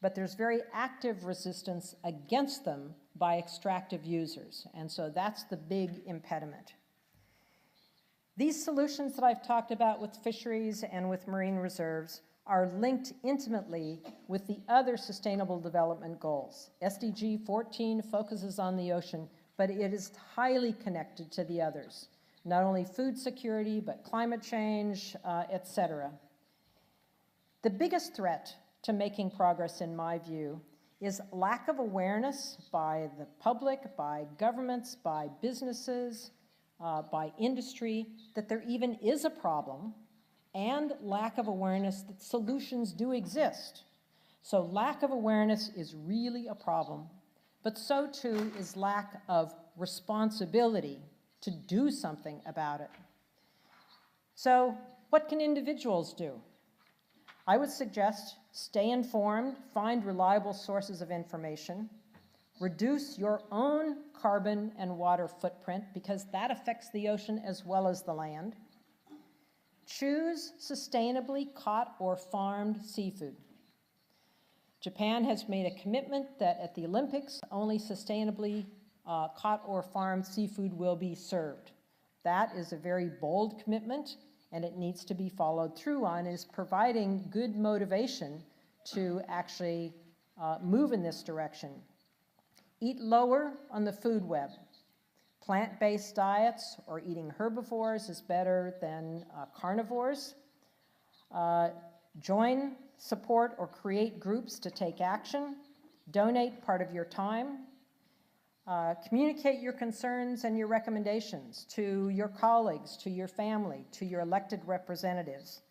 [SPEAKER 5] But there's very active resistance against them by extractive users, and so that's the big impediment. These solutions that I've talked about with fisheries and with marine reserves are linked intimately with the other Sustainable Development Goals. SDG 14 focuses on the ocean, but it is highly connected to the others. Not only food security, but climate change, etc. The biggest threat to making progress, in my view, is lack of awareness by the public, by governments, by businesses, by industry, that there even is a problem, and lack of awareness that solutions do exist. So lack of awareness is really a problem, but so too is lack of responsibility to do something about it. So what can individuals do? I would suggest stay informed, find reliable sources of information, reduce your own carbon and water footprint because that affects the ocean as well as the land. Choose sustainably caught or farmed seafood. Japan has made a commitment that at the Olympics, only sustainably caught or farmed seafood will be served. That is a very bold commitment, and it needs to be followed through on, is providing good motivation to actually move in this direction. Eat lower on the food web. Plant-based diets or eating herbivores is better than carnivores. Join, support, or create groups to take action. Donate part of your time. Communicate your concerns and your recommendations to your colleagues, to your family, to your elected representatives.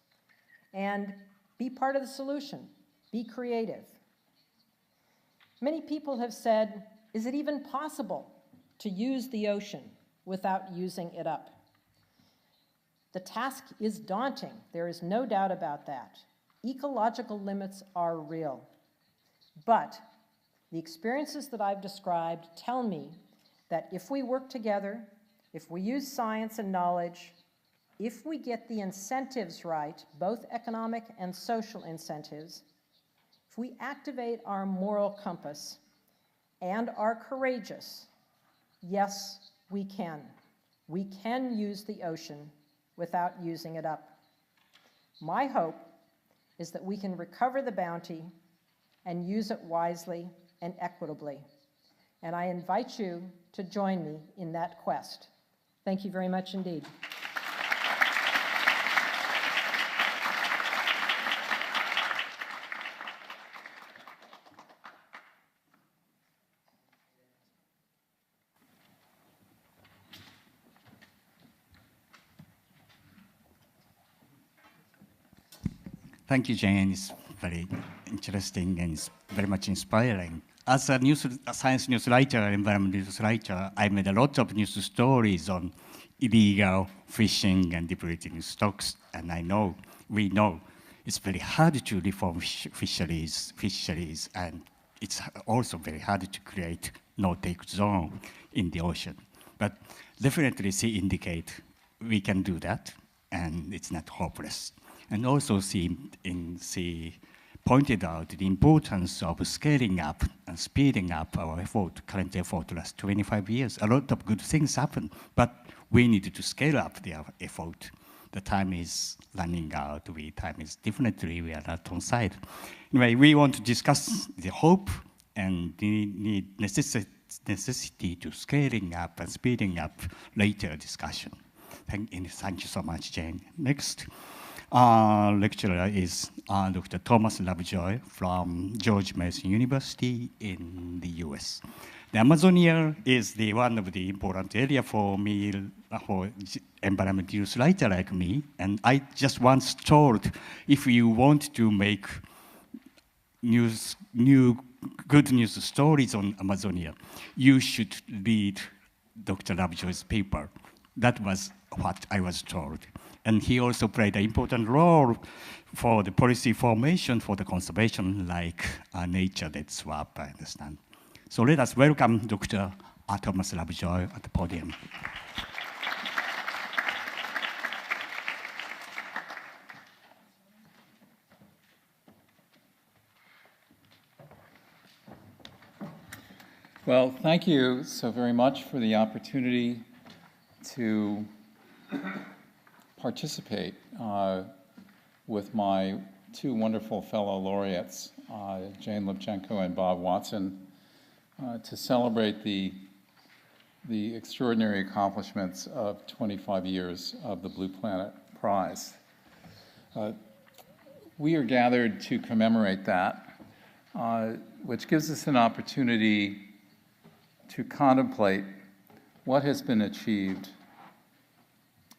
[SPEAKER 5] And be part of the solution. Be creative. Many people have said, is it even possible to use the ocean without using it up? The task is daunting. There is no doubt about that. Ecological limits are real. But the experiences that I've described tell me that if we work together, if we use science and knowledge, if we get the incentives right, both economic and social incentives, if we activate our moral compass and are courageous, yes, we can. We can use the ocean without using it up. My hope is that we can recover the bounty and use it wisely and equitably. And I invite you to join me in that quest. Thank you very much indeed.
[SPEAKER 4] Thank you, Jane. It's very interesting and it's very much inspiring. As a science news writer, environmental news writer, I made a lot of news stories on illegal fishing and depleting stocks, and we know it's very hard to reform fisheries, and it's also very hard to create no-take zone in the ocean. But definitely she indicate we can do that, and it's not hopeless. And also she pointed out the importance of scaling up and speeding up our current effort last 25 years. A lot of good things happen, but we need to scale up the effort. The time is running out. We are not on side. Anyway, we want to discuss the hope and the necessity to scaling up and speeding up later discussion. Thank you so much, Jane. Next. Lecturer is Dr. Thomas Lovejoy from George Mason University in the US. The Amazonia is one of the important area for me, for environmental news writer like me, and I just once told, if you want to make good news stories on Amazonia, you should read Dr. Lovejoy's paper That was what I was told. And he also played an important role for the policy formation for the conservation, like nature dead swap, I understand. So let us welcome Dr. Thomas Lovejoy at the podium.
[SPEAKER 6] Well, thank you so very much for the opportunity to participate with my two wonderful fellow laureates, Jane Lubchenco and Bob Watson, to celebrate the extraordinary accomplishments of 25 years of the Blue Planet Prize. We are gathered to commemorate that, which gives us an opportunity to contemplate what has been achieved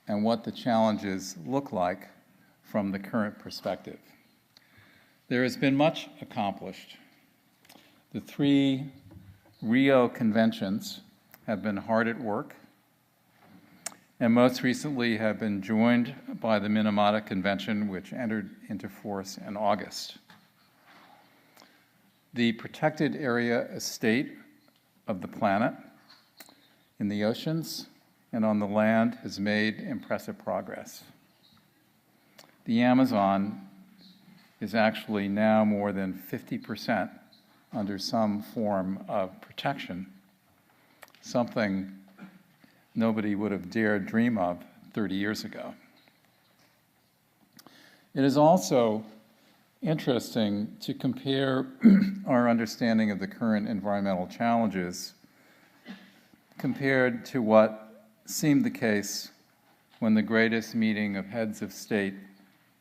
[SPEAKER 6] and what the challenges look like from the current perspective. There has been much accomplished. The 3 Rio conventions have been hard at work, and most recently have been joined by the Minamata Convention, which entered into force in August. The protected area estate of the planet in the oceans and on the land has made impressive progress. The Amazon is actually now more than 50% under some form of protection, something nobody would have dared dream of 30 years ago. It is also interesting to compare our understanding of the current environmental challenges compared to what seemed the case when the greatest meeting of heads of state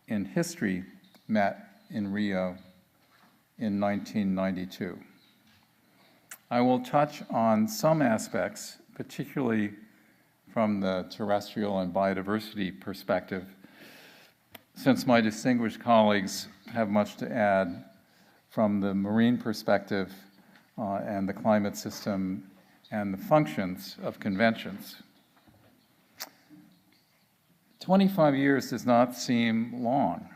[SPEAKER 6] in history met in Rio in 1992. I will touch on some aspects, particularly from the terrestrial and biodiversity perspective, since my distinguished colleagues have much to add from the marine perspective and the climate system and the functions of conventions. 25 years does not seem long,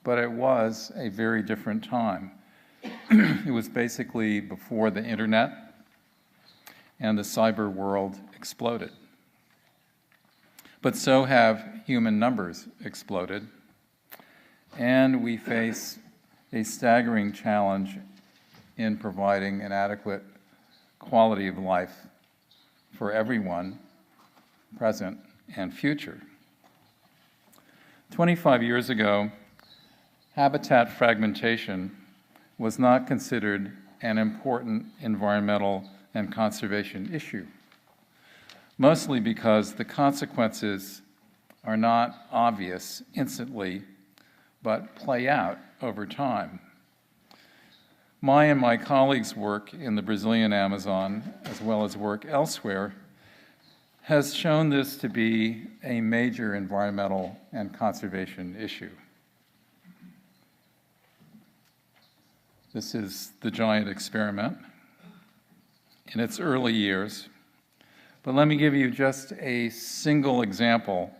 [SPEAKER 6] but it was a very different time. It was basically before the internet and the cyber world exploded. But so have human numbers exploded, and we face a staggering challenge in providing an adequate quality of life for everyone, present and future. 25 years ago, habitat fragmentation was not considered an important environmental and conservation issue, mostly because the consequences are not obvious instantly, but play out over time. My and my colleagues' work in the Brazilian Amazon, as well as work elsewhere, has shown this to be a major environmental and conservation issue. This is the giant experiment in its early years. But let me give you just a single example,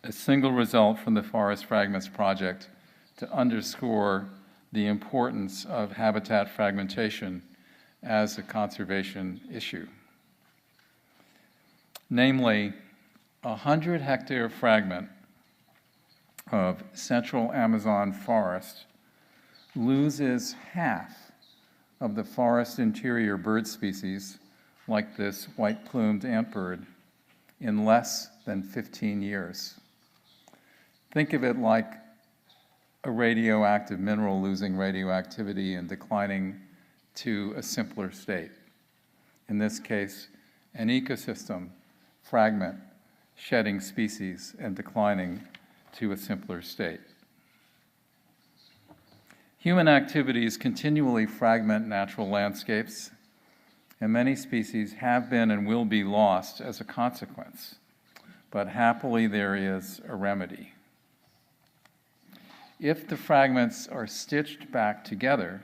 [SPEAKER 6] a single result from the Forest Fragments Project to underscore the importance of habitat fragmentation as a conservation issue. Namely, a 100-hectare fragment of central Amazon forest loses half of the forest interior bird species, like this white-plumed antbird, in less than 15 years. Think of it like a radioactive mineral losing radioactivity and declining to a simpler state. In this case, an ecosystem fragment, shedding species and declining to a simpler state. Human activities continually fragment natural landscapes, and many species have been and will be lost as a consequence. But happily, there is a remedy. If the fragments are stitched back together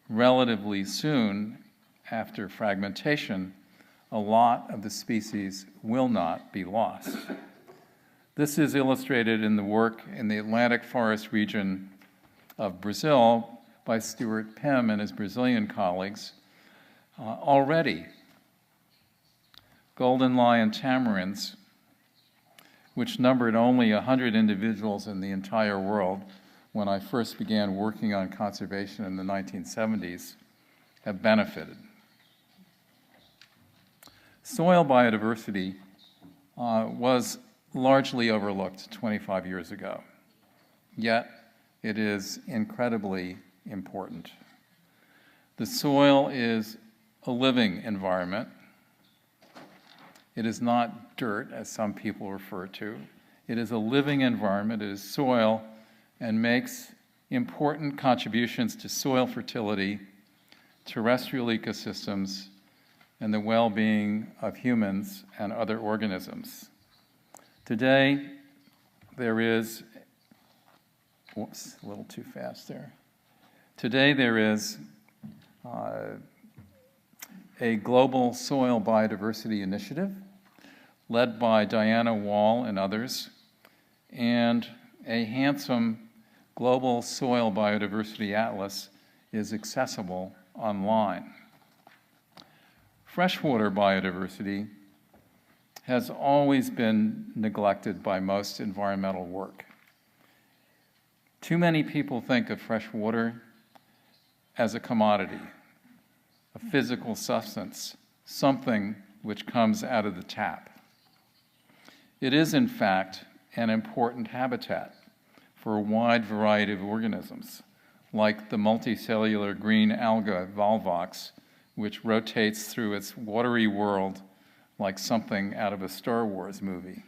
[SPEAKER 6] relatively soon after fragmentation, a lot of the species will not be lost. This is illustrated in the work in the Atlantic forest region of Brazil by Stuart Pym and his Brazilian colleagues. Already, golden lion tamarins, which numbered only 100 individuals in the entire world when I first began working on conservation in the 1970s, have benefited. Soil biodiversity was largely overlooked 25 years ago, yet it is incredibly important. The soil is a living environment. It is not dirt, as some people refer to. It is a living environment. It is soil and makes important contributions to soil fertility, terrestrial ecosystems, and the well-being of humans and other organisms. Today, there is, whoops, a little too fast there. Today, there is a global soil biodiversity initiative led by Diana Wall and others, and a handsome global soil biodiversity atlas is accessible online. Freshwater biodiversity has always been neglected by most environmental work. Too many people think of freshwater as a commodity, a physical substance, something which comes out of the tap. It is, in fact, an important habitat for a wide variety of organisms, like the multicellular green alga Volvox, which rotates through its watery world like something out of a Star Wars movie.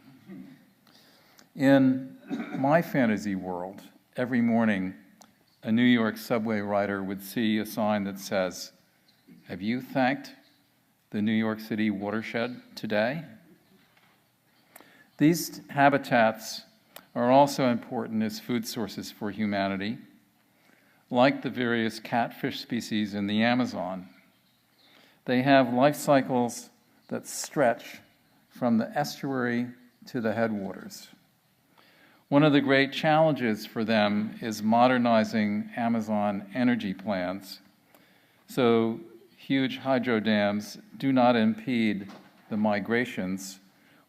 [SPEAKER 6] In my fantasy world, every morning, a New York subway rider would see a sign that says, "Have you thanked the New York City watershed today?" These habitats are also important as food sources for humanity, like the various catfish species in the Amazon. They have life cycles that stretch from the estuary to the headwaters. One of the great challenges for them is modernizing Amazon energy plans so huge hydro dams do not impede the migrations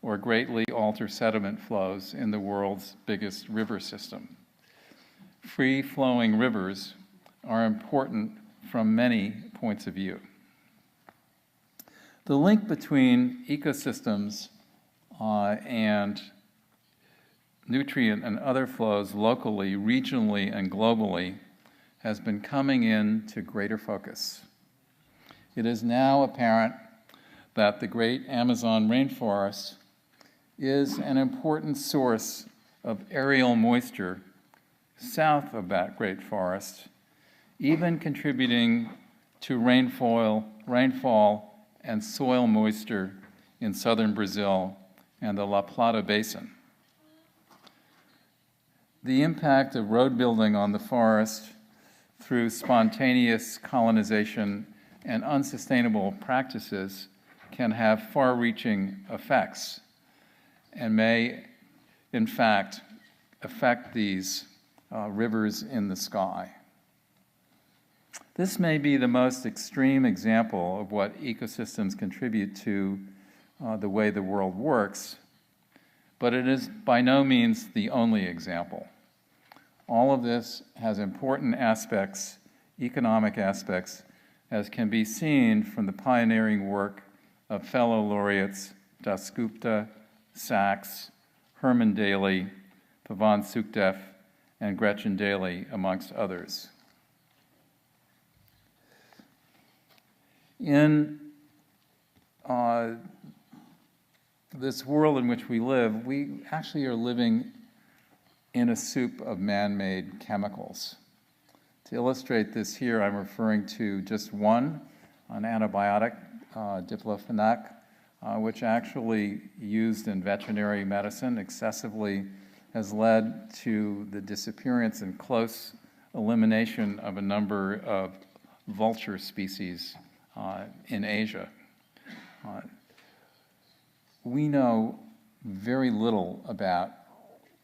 [SPEAKER 6] or greatly alter sediment flows in the world's biggest river system. Free-flowing rivers are important from many points of view. The link between ecosystems and nutrient and other flows locally, regionally, and globally has been coming into greater focus. It is now apparent that the great Amazon rainforest is an important source of aerial moisture south of that great forest, even contributing to rainfall and soil moisture in southern Brazil and the La Plata Basin. The impact of road building on the forest through spontaneous colonization and unsustainable practices can have far-reaching effects and may, in fact, affect these rivers in the sky. This may be the most extreme example of what ecosystems contribute to the way the world works, but it is by no means the only example. All of this has important aspects, economic aspects, as can be seen from the pioneering work of fellow laureates Dasgupta, Sachs, Herman Daly, Pavan Sukhdev, and Gretchen Daly, amongst others. In this world in which we live, we actually are living in a soup of man-made chemicals. To illustrate this here, I'm referring to just one, an antibiotic, diclofenac, which actually used in veterinary medicine excessively has led to the disappearance and close elimination of a number of vulture species in Asia. we know very little about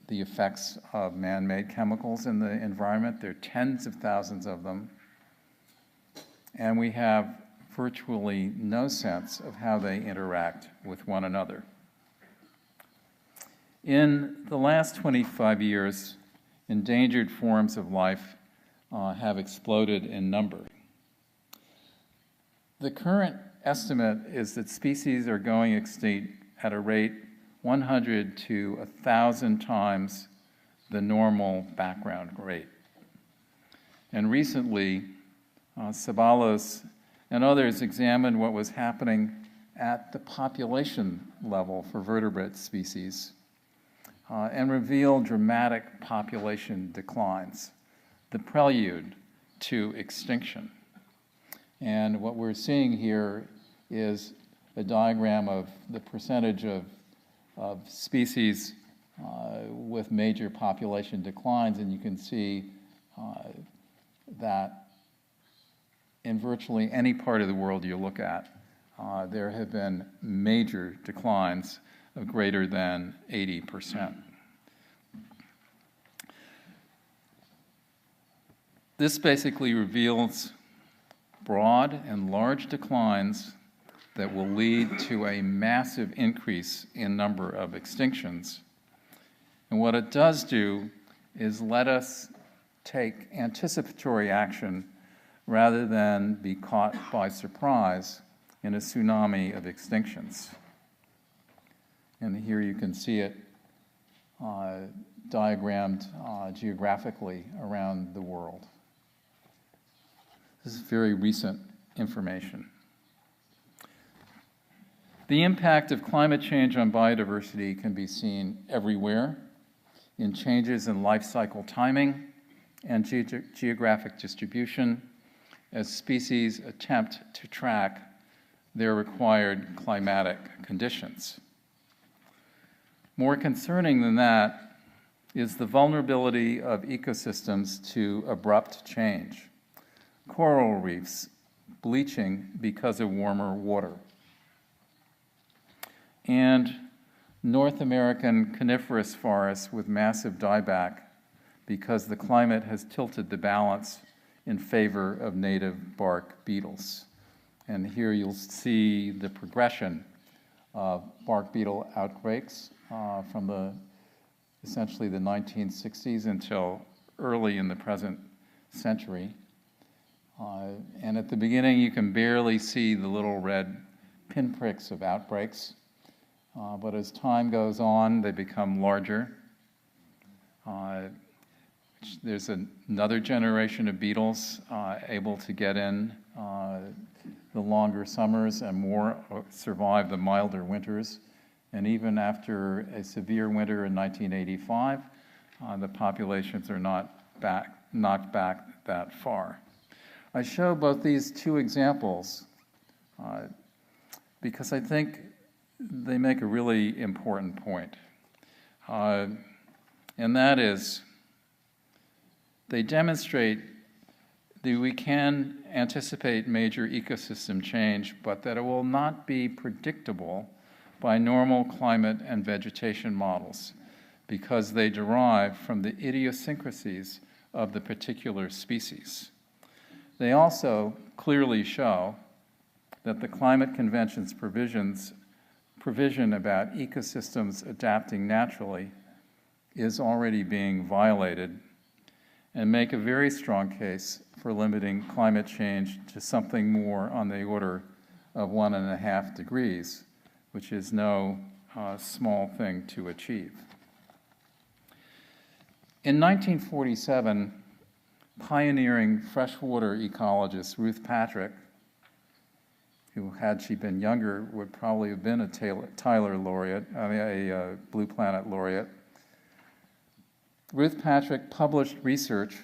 [SPEAKER 6] the effects of man-made chemicals in the environment. There are tens of thousands of them. And we have virtually no sense of how they interact with one another. In the last 25 years, endangered forms of life have exploded in number. The current estimate is that species are going extinct at a rate 100 to 1,000 times the normal background rate. And recently, Sabalos and others examined what was happening at the population level for vertebrate species and revealed dramatic population declines, the prelude to extinction. And what we're seeing here is a diagram of the percentage of species with major population declines, and you can see that in virtually any part of the world you look at, there have been major declines of greater than 80%. This basically reveals broad and large declines that will lead to a massive increase in number of extinctions. And what it does do is let us take anticipatory action rather than be caught by surprise in a tsunami of extinctions. And here you can see it diagrammed geographically around the world. This is very recent information. The impact of climate change on biodiversity can be seen everywhere in changes in life cycle timing and geographic distribution as species attempt to track their required climatic conditions. More concerning than that is the vulnerability of ecosystems to abrupt change. Coral reefs bleaching because of warmer water. And North American coniferous forests with massive dieback because the climate has tilted the balance in favor of native bark beetles. And here you'll see the progression of bark beetle outbreaks from essentially the 1960s until early in the present century. And at the beginning, you can barely see the little red pinpricks of outbreaks. But as time goes on, they become larger. There's another generation of beetles able to get in the longer summers and more survive the milder winters. And even after a severe winter in 1985, the populations are not knocked back that far. I show both these two examples because I think they make a really important point. And that is, they demonstrate that we can anticipate major ecosystem change, but that it will not be predictable by normal climate and vegetation models because they derive from the idiosyncrasies of the particular species. They also clearly show that the Climate Convention's provision about ecosystems adapting naturally is already being violated and make a very strong case for limiting climate change to something more on the order of 1.5 degrees, which is no small thing to achieve. In 1947, pioneering freshwater ecologist Ruth Patrick, who, had she been younger, would probably have been a Blue Planet laureate. Ruth Patrick published research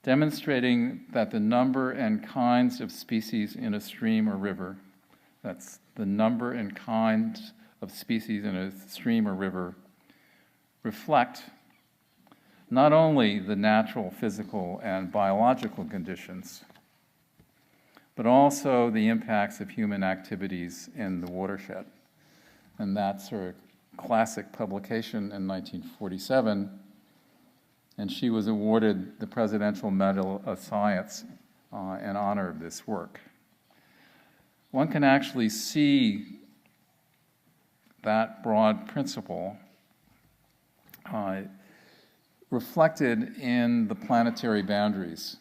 [SPEAKER 6] demonstrating that the number and kinds of species in a stream or river, that's the number and kinds of species in a stream or river, reflect not only the natural, physical, and biological conditions, but also the impacts of human activities in the watershed. and that's her classic publication in 1947, and she was awarded the Presidential Medal of Science in honor of this work. One can actually see that broad principle reflected in the planetary boundaries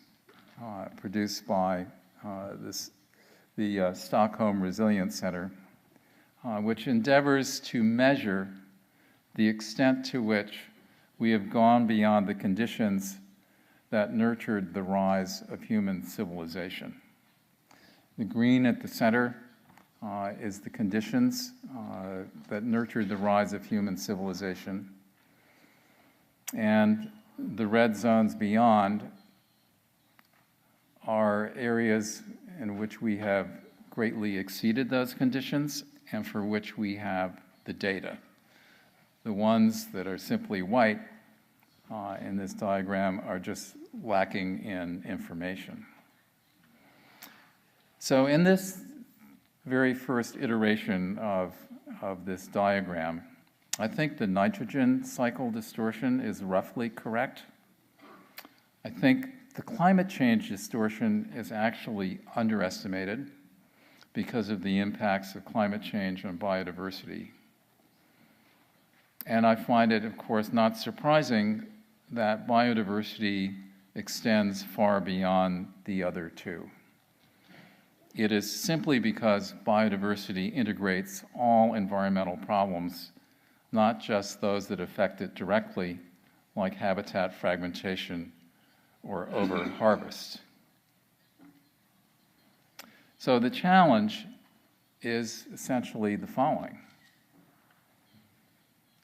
[SPEAKER 6] produced by the Stockholm Resilience Center, which endeavors to measure the extent to which we have gone beyond the conditions that nurtured the rise of human civilization. The green at the center is the conditions that nurtured the rise of human civilization. And the red zones beyond are areas in which we have greatly exceeded those conditions and for which we have the data. The ones that are simply white in this diagram are just lacking in information. So in this very first iteration of this diagram, I think the nitrogen cycle distortion is roughly correct. I think the climate change distortion is actually underestimated because of the impacts of climate change on biodiversity. And I find it, of course, not surprising that biodiversity extends far beyond the other two. It is simply because biodiversity integrates all environmental problems, not just those that affect it directly, like habitat fragmentation or over-harvest. So the challenge is essentially the following.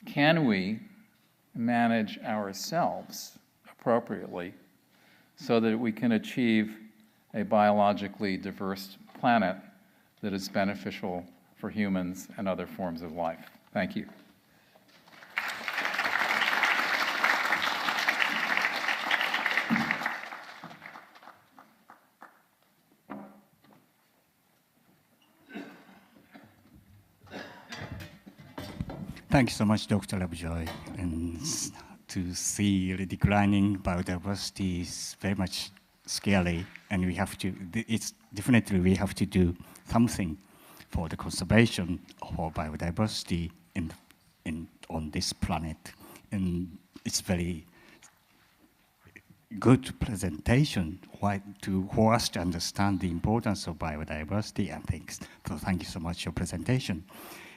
[SPEAKER 6] Can we manage ourselves appropriately so that we can achieve a biologically diverse planet that is beneficial for humans and other forms of life? Thank you.
[SPEAKER 4] Thank you so much, Dr. Lovejoy. And to see the declining biodiversity is very much scary, and we have to, it's definitely we have to do something for the conservation of biodiversity on this planet. And it's very good presentation for us to understand the importance of biodiversity and things. So thank you so much for your presentation.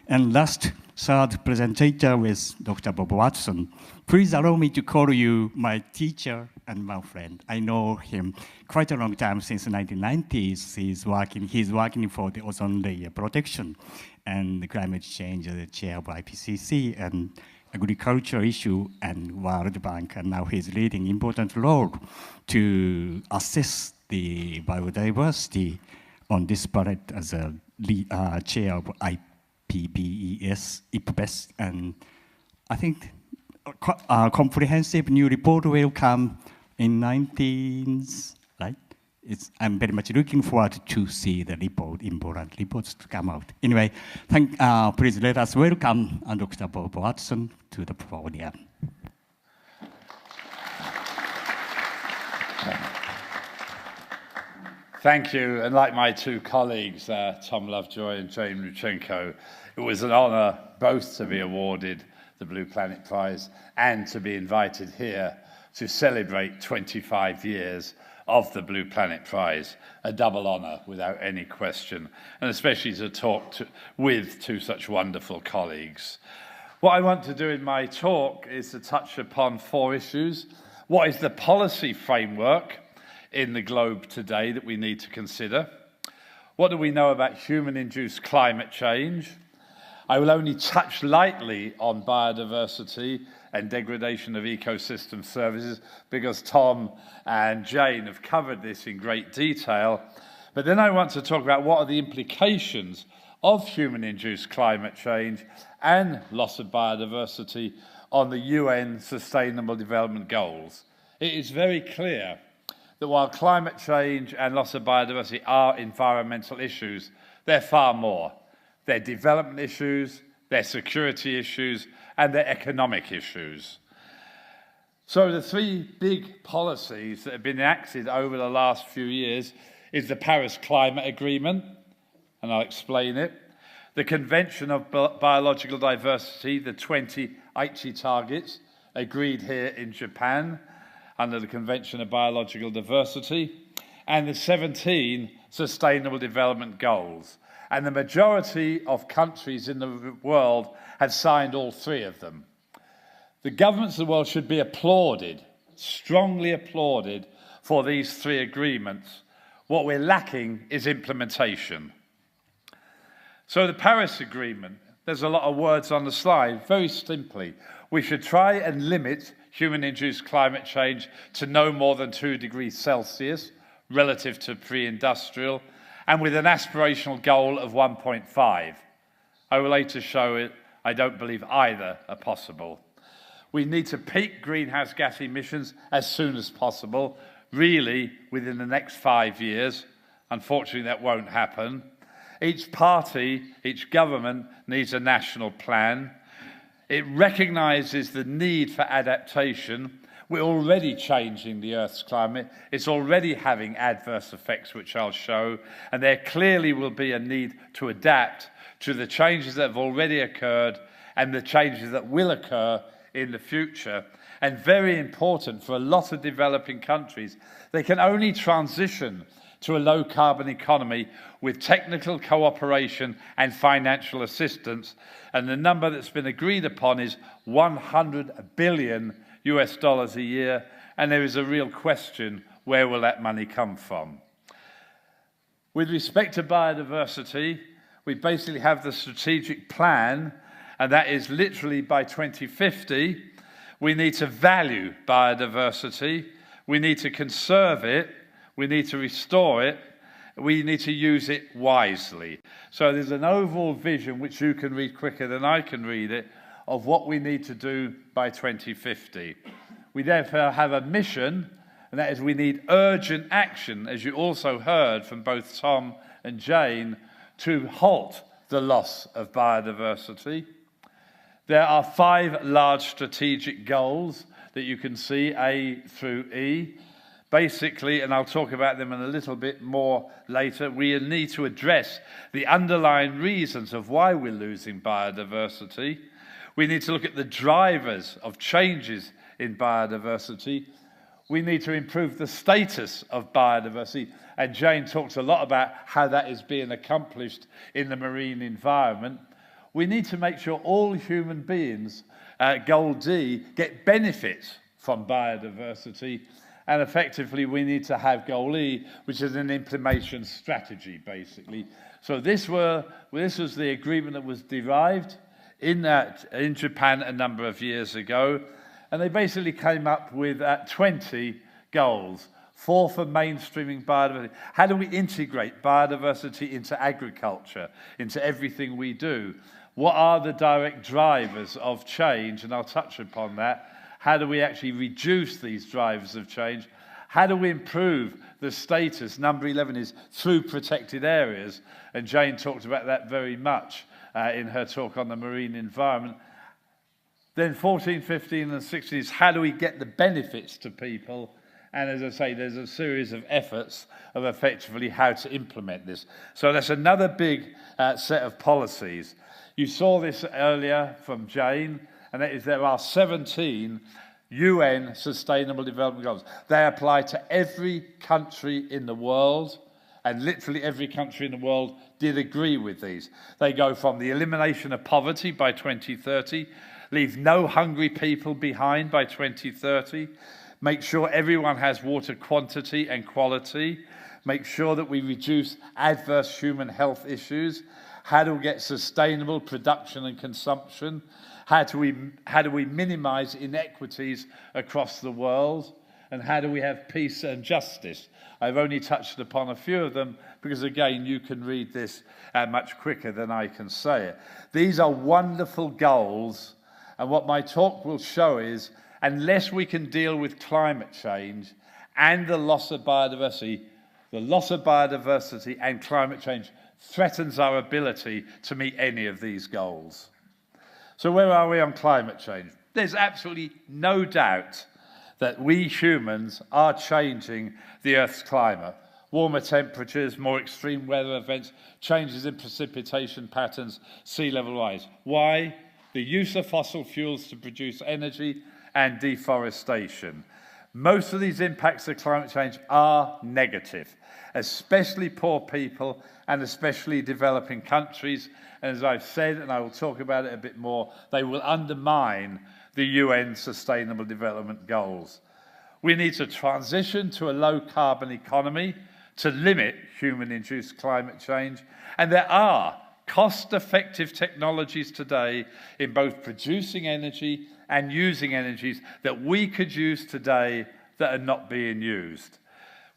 [SPEAKER 4] And last, third presenter with Dr. Bob Watson. Please allow me to call you my teacher and my friend. I know him quite a long time, since the 1990s. He's working for the ozone layer protection and the climate change as the chair of IPCC and agriculture issue and World Bank. And now he's leading important role to assess the biodiversity on this planet as a chair of IPBES, and I think a comprehensive new report will come in 19th, right? I'm very much looking forward to see the report, important reports to come out. Anyway, please let us welcome Dr. Bob Watson to the podium.
[SPEAKER 7] Thank you, and like my two colleagues, Tom Lovejoy and Jane Lubchenco, it was an honor both to be awarded the Blue Planet Prize and to be invited here to celebrate 25 years of the Blue Planet Prize, a double honor without any question, and especially to talk with two such wonderful colleagues. What I want to do in my talk is to touch upon four issues. What is the policy framework in the globe today that we need to consider? What do we know about human-induced climate change? I will only touch lightly on biodiversity and degradation of ecosystem services because Tom and Jane have covered this in great detail. But then I want to talk about what are the implications of human-induced climate change and loss of biodiversity on the UN Sustainable Development Goals. It is very clear that while climate change and loss of biodiversity are environmental issues, they're far more. They're development issues, their security issues, and their economic issues. So the three big policies that have been enacted over the last few years is the Paris Climate Agreement, and I'll explain it, the Convention of Biological Diversity, the 20 Aichi targets agreed here in Japan under the Convention of Biological Diversity, and the 17 Sustainable Development Goals. And the majority of countries in the world have signed all three of them. The governments of the world should be applauded, strongly applauded, for these three agreements. What we're lacking is implementation. So the Paris Agreement, there's a lot of words on the slide. Very simply, we should try and limit human-induced climate change to no more than 2 degrees Celsius relative to pre-industrial, and with an aspirational goal of 1.5. I will later show it. I don't believe either are possible. We need to peak greenhouse gas emissions as soon as possible, really within the next 5 years. Unfortunately, that won't happen. Each party, each government needs a national plan. It recognises the need for adaptation. We're already changing the Earth's climate. It's already having adverse effects, which I'll show. And there clearly will be a need to adapt to the changes that have already occurred and the changes that will occur in the future. And very important for a lot of developing countries, they can only transition to a low-carbon economy with technical cooperation and financial assistance. And the number that's been agreed upon is $100 billion a year. And there is a real question, where will that money come from? With respect to biodiversity, we basically have the strategic plan, and that is literally by 2050, we need to value biodiversity, we need to conserve it, we need to restore it, we need to use it wisely. So there's an overall vision, which you can read quicker than I can read it, of what we need to do by 2050. We therefore have a mission, and that is we need urgent action, as you also heard from both Tom and Jane, to halt the loss of biodiversity. There are 5 large strategic goals that you can see, A through E. Basically, and I'll talk about them in a little bit more later, we need to address the underlying reasons of why we're losing biodiversity. We need to look at the drivers of changes in biodiversity. We need to improve the status of biodiversity. And Jane talks a lot about how that is being accomplished in the marine environment. We need to make sure all human beings, Goal D, get benefits from biodiversity. And effectively, we need to have Goal E, which is an implementation strategy, basically. So this was the agreement that was derived in Japan a number of years ago. And they basically came up with 20 goals. 4 for mainstreaming biodiversity. How do we integrate biodiversity into agriculture, into everything we do? What are the direct drivers of change? And I'll touch upon that. How do we actually reduce these drivers of change? How do we improve the status? Number 11 is through protected areas. And Jane talked about that very much in her talk on the marine environment. Then 14, 15, and 16 is how do we get the benefits to people? And as I say, there's a series of efforts of effectively how to implement this. So that's another big set of policies. You saw this earlier from Jane, and that is there are 17 UN Sustainable Development Goals. They apply to every country in the world, and literally every country in the world did agree with these. They go from the elimination of poverty by 2030, leave no hungry people behind by 2030, make sure everyone has water quantity and quality, make sure that we reduce adverse human health issues, how do we get sustainable production and consumption, how do we minimize inequities across the world, and how do we have peace and justice. I've only touched upon a few of them because, again, you can read this much quicker than I can say it. These are wonderful goals, and what my talk will show is unless we can deal with climate change and the loss of biodiversity and climate change threatens our ability to meet any of these goals. So where are we on climate change? There's absolutely no doubt that we humans are changing the Earth's climate. Warmer temperatures, more extreme weather events, changes in precipitation patterns, sea level rise. Why? The use of fossil fuels to produce energy and deforestation. Most of these impacts of climate change are negative, especially poor people and especially developing countries. And as I've said, and I will talk about it a bit more, they will undermine the UN Sustainable Development Goals. We need to transition to a low-carbon economy to limit human-induced climate change. And there are cost-effective technologies today in both producing energy and using energies that we could use today that are not being used.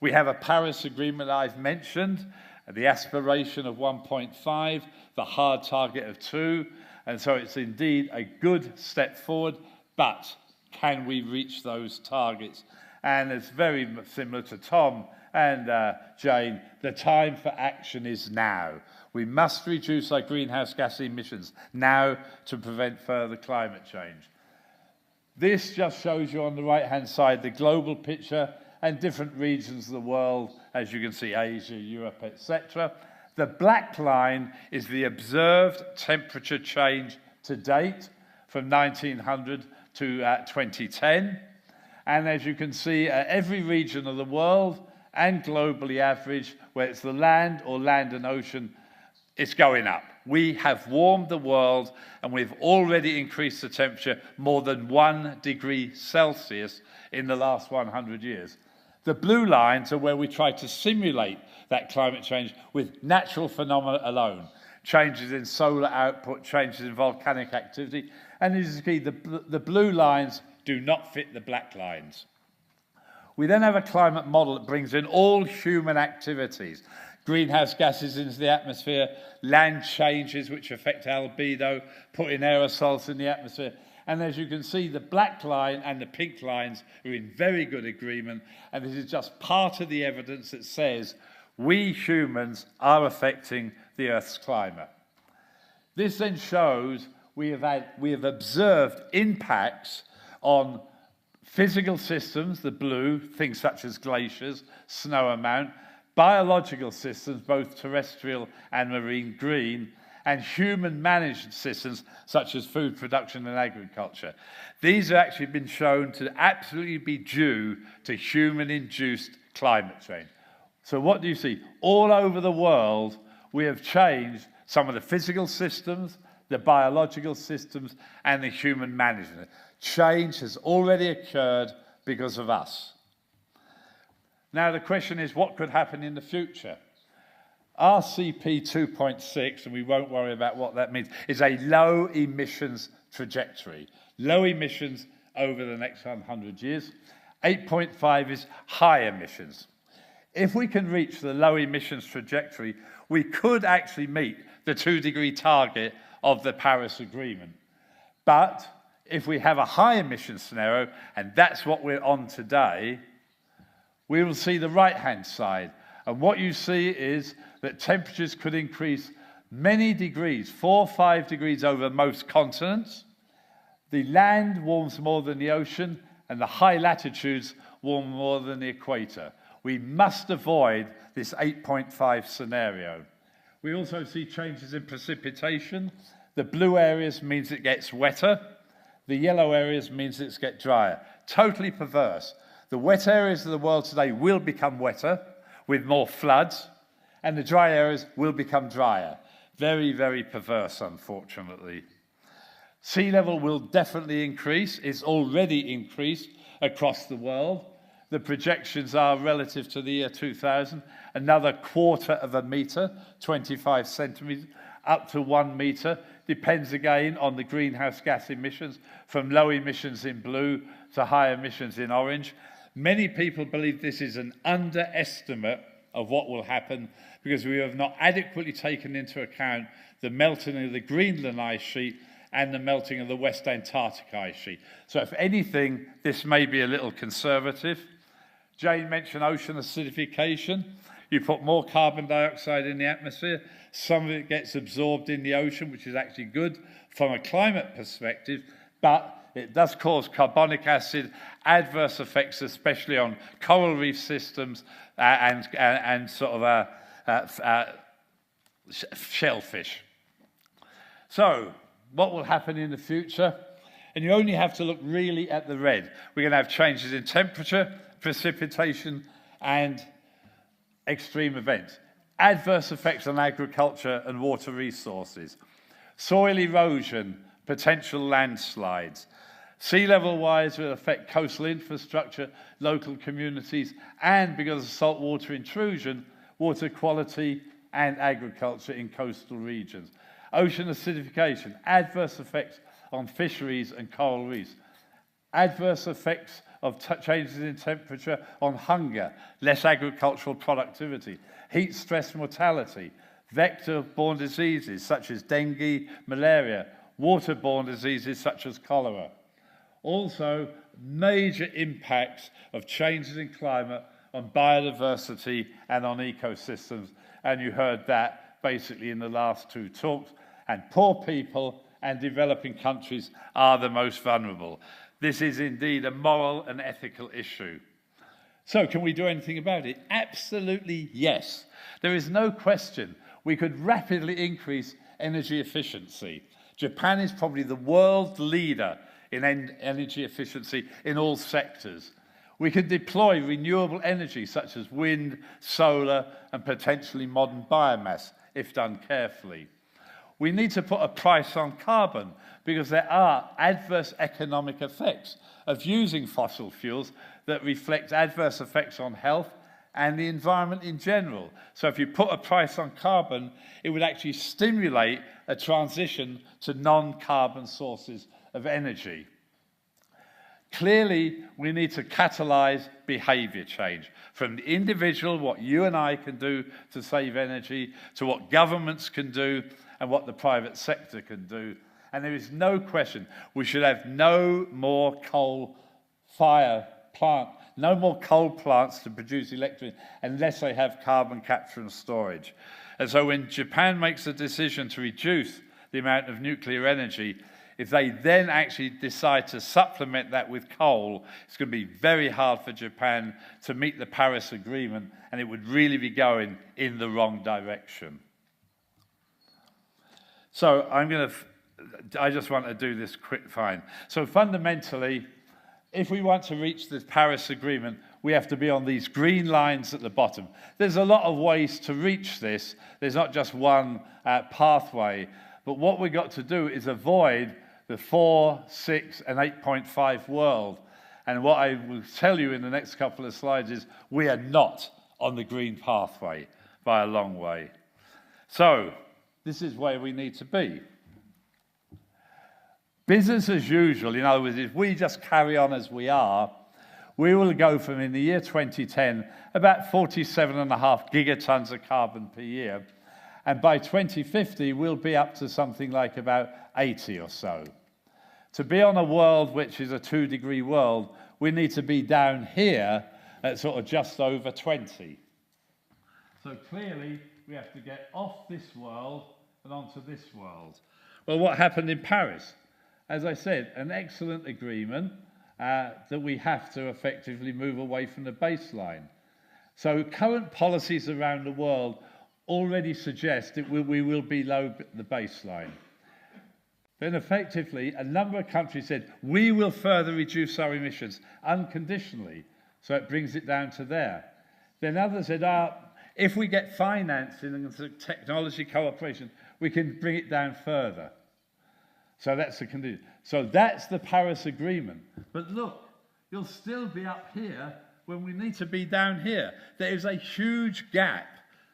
[SPEAKER 7] We have a Paris Agreement I've mentioned, the aspiration of 1.5, the hard target of 2, and so it's indeed a good step forward, but can we reach those targets? And it's very similar to Tom and Jane, the time for action is now. We must reduce our greenhouse gas emissions now to prevent further climate change. This just shows you on the right-hand side the global picture and different regions of the world, as you can see, Asia, Europe, etc. The black line is the observed temperature change to date from 1900 to 2010. And as you can see, every region of the world and globally average, where it's the land or land and ocean, it's going up. We have warmed the world and we've already increased the temperature more than 1 degree Celsius in the last 100 years. The blue lines are where we try to simulate that climate change with natural phenomena alone. Changes in solar output, changes in volcanic activity. And as you see, the blue lines do not fit the black lines. We then have a climate model that brings in all human activities. Greenhouse gases into the atmosphere, land changes which affect albedo, putting aerosols in the atmosphere. And as you can see, the black line and the pink lines are in very good agreement. And this is just part of the evidence that says we humans are affecting the Earth's climate. This then shows we have observed impacts on physical systems, the blue, things such as glaciers, snow amount, biological systems, both terrestrial and marine, green, and human-managed systems such as food production and agriculture. These have actually been shown to absolutely be due to human-induced climate change. So what do you see? All over the world, we have changed some of the physical systems, the biological systems, and the human management. Change has already occurred because of us. Now the question is, what could happen in the future? RCP 2.6, and we won't worry about what that means, is a low emissions trajectory. Low emissions over the next 100 years. 8.5 is high emissions. If we can reach the low emissions trajectory, we could actually meet the 2-degree target of the Paris Agreement. But if we have a high emissions scenario, and that's what we're on today, we will see the right-hand side. And what you see is that temperatures could increase many degrees, 4 or 5 degrees over most continents. The land warms more than the ocean, and the high latitudes warm more than the equator. We must avoid this 8.5 scenario. We also see changes in precipitation. The blue areas means it gets wetter. The yellow areas means it gets drier. Totally perverse. The wet areas of the world today will become wetter with more floods, and the dry areas will become drier. Very, very perverse, unfortunately. Sea level will definitely increase. It's already increased across the world. The projections are relative to the year 2000, another 1/4 of a metre, 25 centimetres, up to 1 metre. Depends again on the greenhouse gas emissions, from low emissions in blue to high emissions in orange. Many people believe this is an underestimate of what will happen because we have not adequately taken into account the melting of the Greenland ice sheet and the melting of the West Antarctic ice sheet. So if anything, this may be a little conservative. Jane mentioned ocean acidification. You put more carbon dioxide in the atmosphere, some of it gets absorbed in the ocean, which is actually good from a climate perspective, but it does cause carbonic acid adverse effects, especially on coral reef systems and sort of shellfish. So, what will happen in the future? And you only have to look really at the red. We're going to have changes in temperature, precipitation, and extreme events. Adverse effects on agriculture and water resources. Soil erosion, potential landslides. Sea level rise will affect coastal infrastructure, local communities, and because of saltwater intrusion, water quality and agriculture in coastal regions. Ocean acidification, adverse effects on fisheries and coral reefs. Adverse effects of changes in temperature on hunger, less agricultural productivity, heat stress mortality, vector-borne diseases such as dengue, malaria, waterborne diseases such as cholera. Also, major impacts of changes in climate on biodiversity and on ecosystems, and you heard that basically in the last two talks, and poor people and developing countries are the most vulnerable. This is indeed a moral and ethical issue. So can we do anything about it? Absolutely yes. There is no question we could rapidly increase energy efficiency. Japan is probably the world leader in energy efficiency in all sectors. We could deploy renewable energy such as wind, solar, and potentially modern biomass if done carefully. We need to put a price on carbon because there are adverse economic effects of using fossil fuels that reflect adverse effects on health and the environment in general. So if you put a price on carbon, it would actually stimulate a transition to non-carbon sources of energy. Clearly, we need to catalyse behaviour change from the individual, what you and I can do to save energy, to what governments can do and what the private sector can do. And there is no question we should have no more coal plants to produce electricity unless they have carbon capture and storage. And so when Japan makes a decision to reduce the amount of nuclear energy, if they then actually decide to supplement that with coal, it's going to be very hard for Japan to meet the Paris Agreement, and it would really be going in the wrong direction. So I just want to do this quick fine. So fundamentally, if we want to reach the Paris Agreement, we have to be on these green lines at the bottom. There's a lot of ways to reach this. There's not just one pathway. But what we've got to do is avoid the 4, 6, and 8.5 world. And what I will tell you in the next couple of slides is we are not on the green pathway by a long way. So this is where we need to be. Business as usual, in other words, if we just carry on as we are, we will go from, in the year 2010, about 47.5 gigatons of carbon per year. And by 2050, we'll be up to something like about 80 or so. To be on a world which is a 2-degree world, we need to be down here at sort of just over 20. So clearly, we have to get off this world and onto this world. Well, what happened in Paris? As I said, an excellent agreement that we have to effectively move away from the baseline. So current policies around the world already suggest that we will be below the baseline. Then effectively, a number of countries said, we will further reduce our emissions unconditionally. So it brings it down to there. Then others said, if we get financing and technology cooperation, we can bring it down further. So that's the condition. So that's the Paris Agreement. But look, you'll still be up here when we need to be down here. There is a huge gap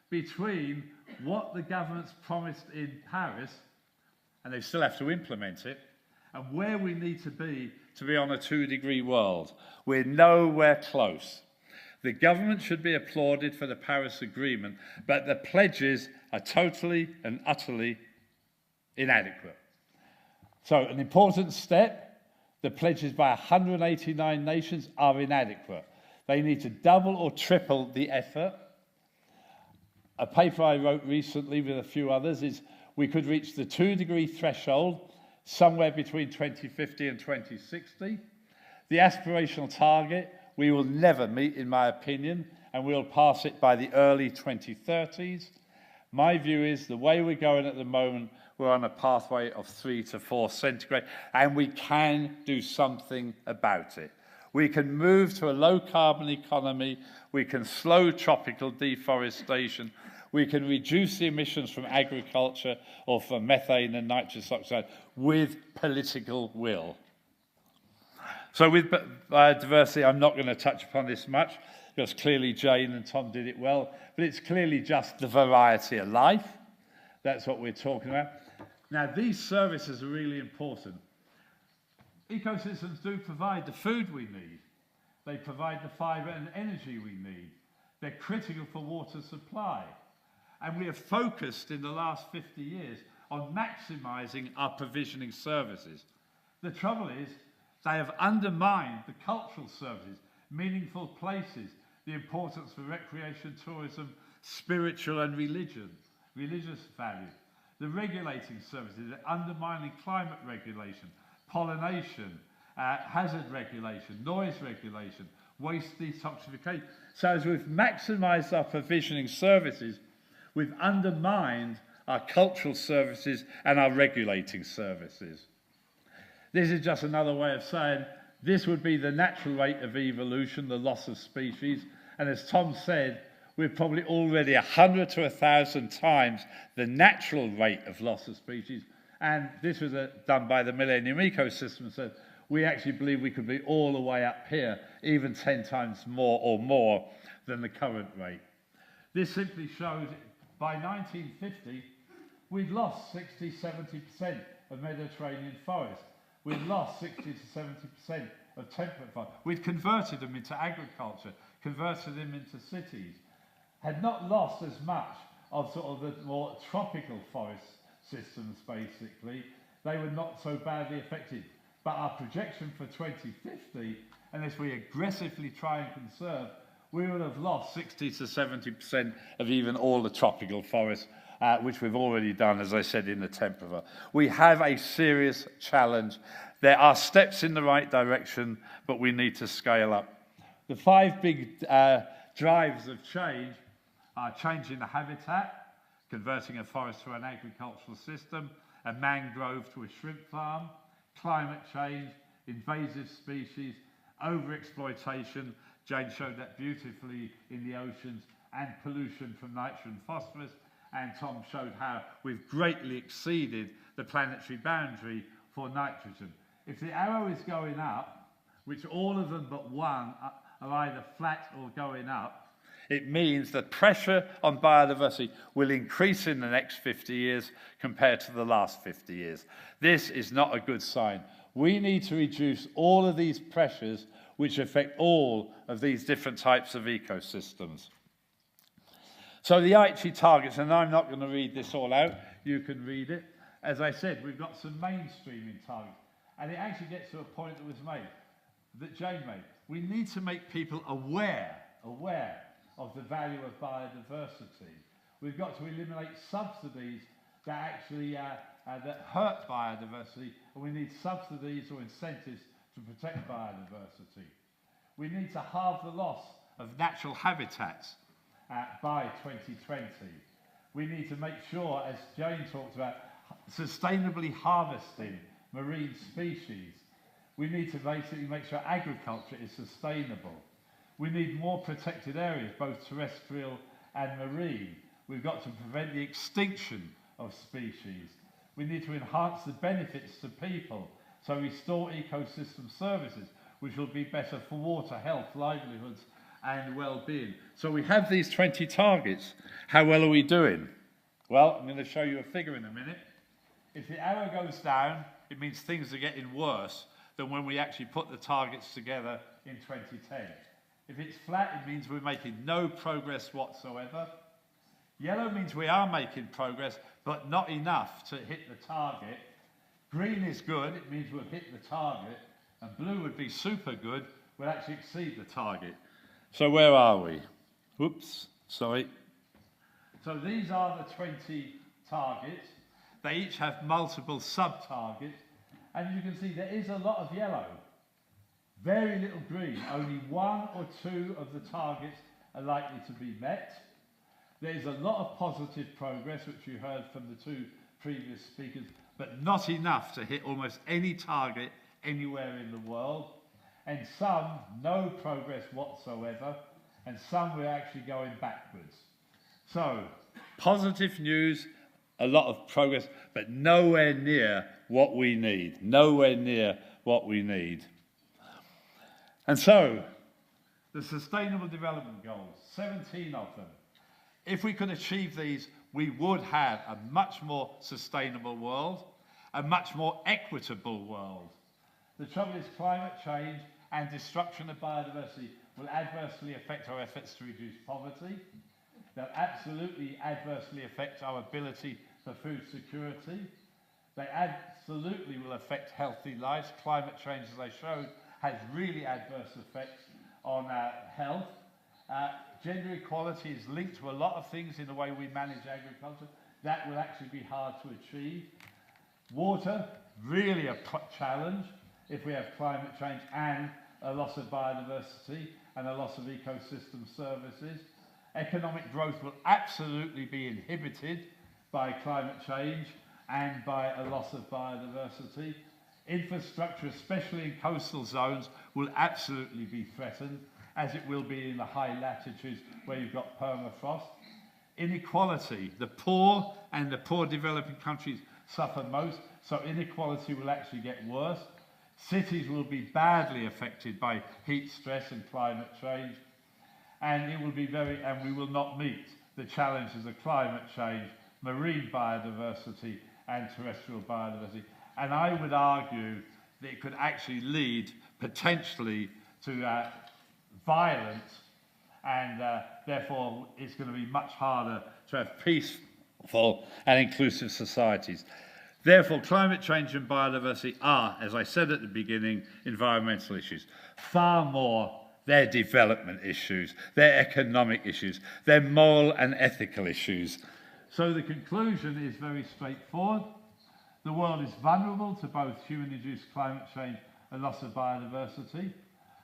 [SPEAKER 7] between what the governments promised in Paris, and they still have to implement it, and where we need to be on a 2-degree world. We're nowhere close. The government should be applauded for the Paris Agreement, but the pledges are totally and utterly inadequate. So an important step, the pledges by 189 nations are inadequate. They need to double or triple the effort. A paper I wrote recently with a few others is we could reach the 2-degree threshold somewhere between 2050 and 2060. The aspirational target we will never meet, in my opinion, and we'll pass it by the early 2030s. My view is the way we're going at the moment, we're on a pathway of 3 to 4 centigrade, and we can do something about it. We can move to a low-carbon economy, we can slow tropical deforestation, we can reduce the emissions from agriculture or from methane and nitrous oxide with political will. So with biodiversity, I'm not going to touch upon this much, because clearly Jane and Tom did it well, but it's clearly just the variety of life. That's what we're talking about. Now, these services are really important. Ecosystems do provide the food we need. They provide the fibre and energy we need. They're critical for water supply. And we have focused in the last 50 years on maximising our provisioning services. The trouble is, they have undermined the cultural services, meaningful places, the importance for recreation, tourism, spiritual and religious values. The regulating services are undermining climate regulation, pollination, hazard regulation, noise regulation, waste detoxification. So as we've maximised our provisioning services, we've undermined our cultural services and our regulating services. This is just another way of saying this would be the natural rate of evolution, the loss of species, and as Tom said, we're probably already 100 to 1,000 times the natural rate of loss of species, and this was done by the Millennium Ecosystem, so we actually believe we could be all the way up here, even 10 times more or more than the current rate. This simply shows by 1950, we'd lost 60–70% of Mediterranean forests. We'd lost 60 to 70% of temperate forests. We'd converted them into agriculture, converted them into cities, had not lost as much of sort of the more tropical forest systems, basically. They were not so badly affected. But our projection for 2050, unless we aggressively try and conserve, we will have lost 60 to 70% of even all the tropical forests, which we've already done, as I said, in the temperate. We have a serious challenge. There are steps in the right direction, but we need to scale up. The 5 big drives of change are changing the habitat, converting a forest to an agricultural system, a mangrove to a shrimp farm, climate change, invasive species, overexploitation, Jane showed that beautifully in the oceans, and pollution from nitrogen and phosphorus, and Tom showed how we've greatly exceeded the planetary boundary for nitrogen. If the arrow is going up, which all of them but one are either flat or going up, it means that pressure on biodiversity will increase in the next 50 years compared to the last 50 years. This is not a good sign. We need to reduce all of these pressures which affect all of these different types of ecosystems. So the Aichi targets, and I'm not going to read this all out, you can read it. As I said, we've got some mainstreaming targets, and it actually gets to a point that was made, that Jane made. We need to make people aware of the value of biodiversity. We've got to eliminate subsidies that actually that hurt biodiversity, and we need subsidies or incentives to protect biodiversity. We need to halve the loss of natural habitats by 2020. We need to make sure, as Jane talked about, sustainably harvesting marine species. We need to basically make sure agriculture is sustainable. We need more protected areas, both terrestrial and marine. We've got to prevent the extinction of species. We need to enhance the benefits to people, so restore ecosystem services, which will be better for water, health, livelihoods, and well-being. So we have these 20 targets. How well are we doing? Well, I'm going to show you a figure in a minute. If the arrow goes down, it means things are getting worse than when we actually put the targets together in 2010. If it's flat, it means we're making no progress whatsoever. Yellow means we are making progress, but not enough to hit the target. Green is good, it means we'll hit the target. And blue would be super good, we'll actually exceed the target. So where are we? Whoops, sorry. So these are the 20 targets. They each have multiple sub-targets. And you can see there is a lot of yellow, very little green. Only 1 or 2 of the targets are likely to be met. There is a lot of positive progress, which you heard from the 2 previous speakers, but not enough to hit almost any target anywhere in the world. And some, no progress whatsoever, and some we're actually going backwards. So, positive news, a lot of progress, but nowhere near what we need. Nowhere near what we need. And so, the Sustainable Development Goals, 17 of them. If we could achieve these, we would have a much more sustainable world, a much more equitable world. The trouble is climate change and destruction of biodiversity will adversely affect our efforts to reduce poverty. They'll absolutely adversely affect our ability for food security. They absolutely will affect healthy lives. Climate change, as I showed, has really adverse effects on health. Gender equality is linked to a lot of things in the way we manage agriculture. That will actually be hard to achieve. Water, really a challenge if we have climate change and a loss of biodiversity and a loss of ecosystem services. Economic growth will absolutely be inhibited by climate change and by a loss of biodiversity. Infrastructure, especially in coastal zones, will absolutely be threatened, as it will be in the high latitudes where you've got permafrost. Inequality, the poor and the poor developing countries suffer most, so inequality will actually get worse. Cities will be badly affected by heat stress and climate change, and it will be and we will not meet the challenges of climate change, marine biodiversity and terrestrial biodiversity. And I would argue that it could actually lead potentially to violence, and therefore it's going to be much harder to have peaceful and inclusive societies. Therefore, climate change and biodiversity are, as I said at the beginning, environmental issues. Far more, they're development issues, they're economic issues, they're moral and ethical issues. So the conclusion is very straightforward. The world is vulnerable to both human-induced climate change and loss of biodiversity.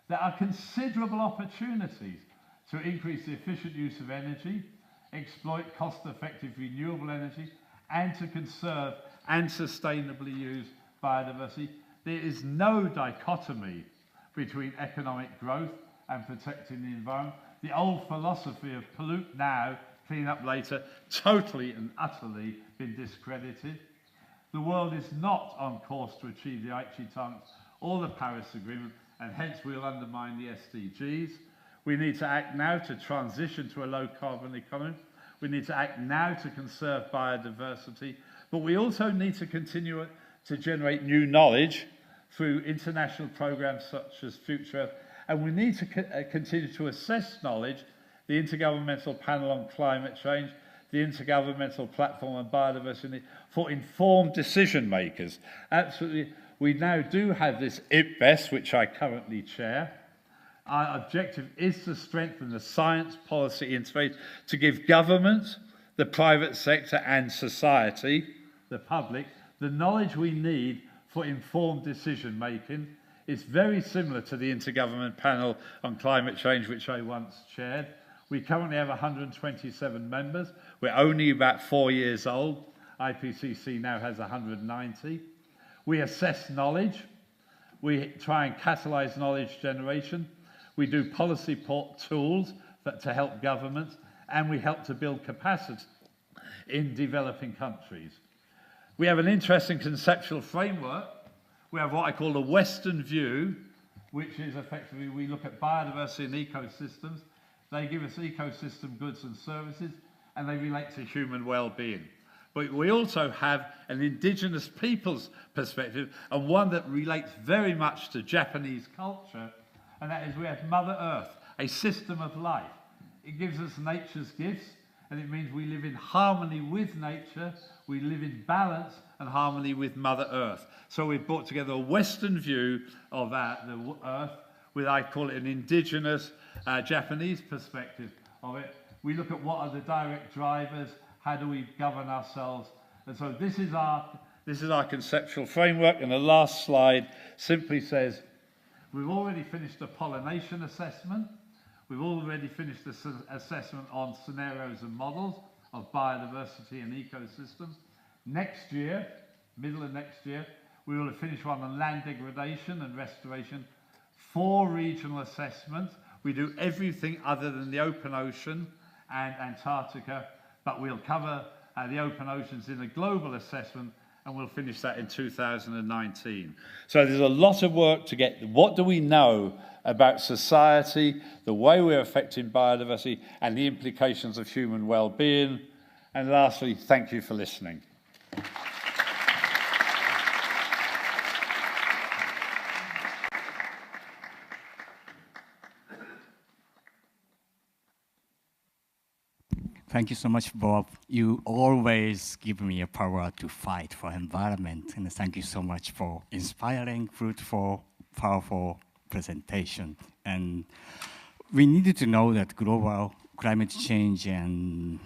[SPEAKER 7] There are considerable opportunities to increase the efficient use of energy, exploit cost-effective renewable energy, and to conserve and sustainably use biodiversity. There is no dichotomy between economic growth and protecting the environment. The old philosophy of pollute now, clean up later, totally and utterly been discredited. The world is not on course to achieve the Aichi targets or the Paris Agreement, and hence we'll undermine the SDGs. We need to act now to transition to a low-carbon economy. We need to act now to conserve biodiversity, but we also need to continue to generate new knowledge through international programs such as Future Earth, and we need to continue to assess knowledge, the Intergovernmental Panel on Climate Change, the Intergovernmental Platform on Biodiversity, for informed decision makers. Absolutely, we now do have this IPBES, which I currently chair. Our objective is to strengthen the science policy interface to give government, the private sector and society, the public, the knowledge we need for informed decision making. It's very similar to the Intergovernmental Panel on Climate Change, which I once chaired. We currently have 127 members. We're only about 4 years old. IPCC now has 190. We assess knowledge. We try and catalyse knowledge generation. We do policy tools to help governments, and we help to build capacity in developing countries. We have an interesting conceptual framework. We have what I call the Western view, which is effectively we look at biodiversity and ecosystems. They give us ecosystem goods and services, and they relate to human well-being. But we also have an indigenous peoples perspective, and one that relates very much to Japanese culture, and that is we have Mother Earth, a system of life. It gives us nature's gifts, and it means we live in harmony with nature, we live in balance and harmony with Mother Earth. So we've brought together a Western view of the Earth, with, I call it, an indigenous Japanese perspective of it, We look at what are the direct drivers, how do we govern ourselves. And so this is our conceptual framework, and the last slide simply says, we've already finished a pollination assessment. We've already finished the assessment on scenarios and models of biodiversity and ecosystems. Next year, middle of next year, we will have finished one on land degradation and restoration, 4 regional assessments. We do everything other than the open ocean and Antarctica, but we'll cover the open oceans in a global assessment, and we'll finish that in 2019. So there's a lot of work to get, what do we know about society, the way we're affecting biodiversity, and the implications of human well-being. And lastly, thank you for listening.
[SPEAKER 4] Thank you so much, Bob. You always give me a power to fight for environment, and thank you so much for inspiring, fruitful, powerful presentation. And we needed to know that global climate change and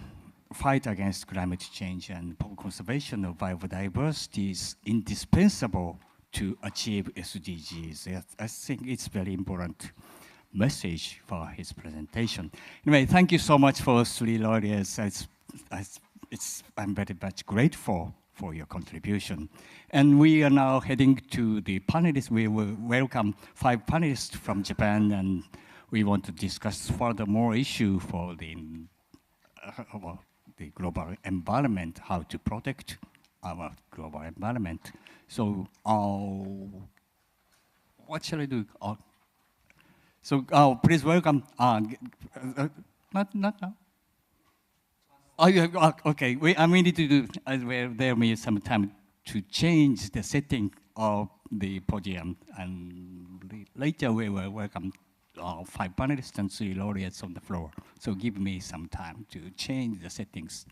[SPEAKER 4] fight against climate change and conservation of biodiversity is indispensable to achieve SDGs. I think it's very important message for his presentation. Anyway, thank you so much for 3 laureates. I'm very much grateful for your contribution. And we are now heading to the panelists. We will welcome 5 panelists from Japan, and we want to discuss further more issue for the global environment, how to protect our global environment. So what shall I do? So please welcome, not now. Oh, yeah, okay, I need to do, there may be some time to change the setting of the podium, and later we will welcome 5 panelists and 3 laureates on the floor. So give me some time to change the settings.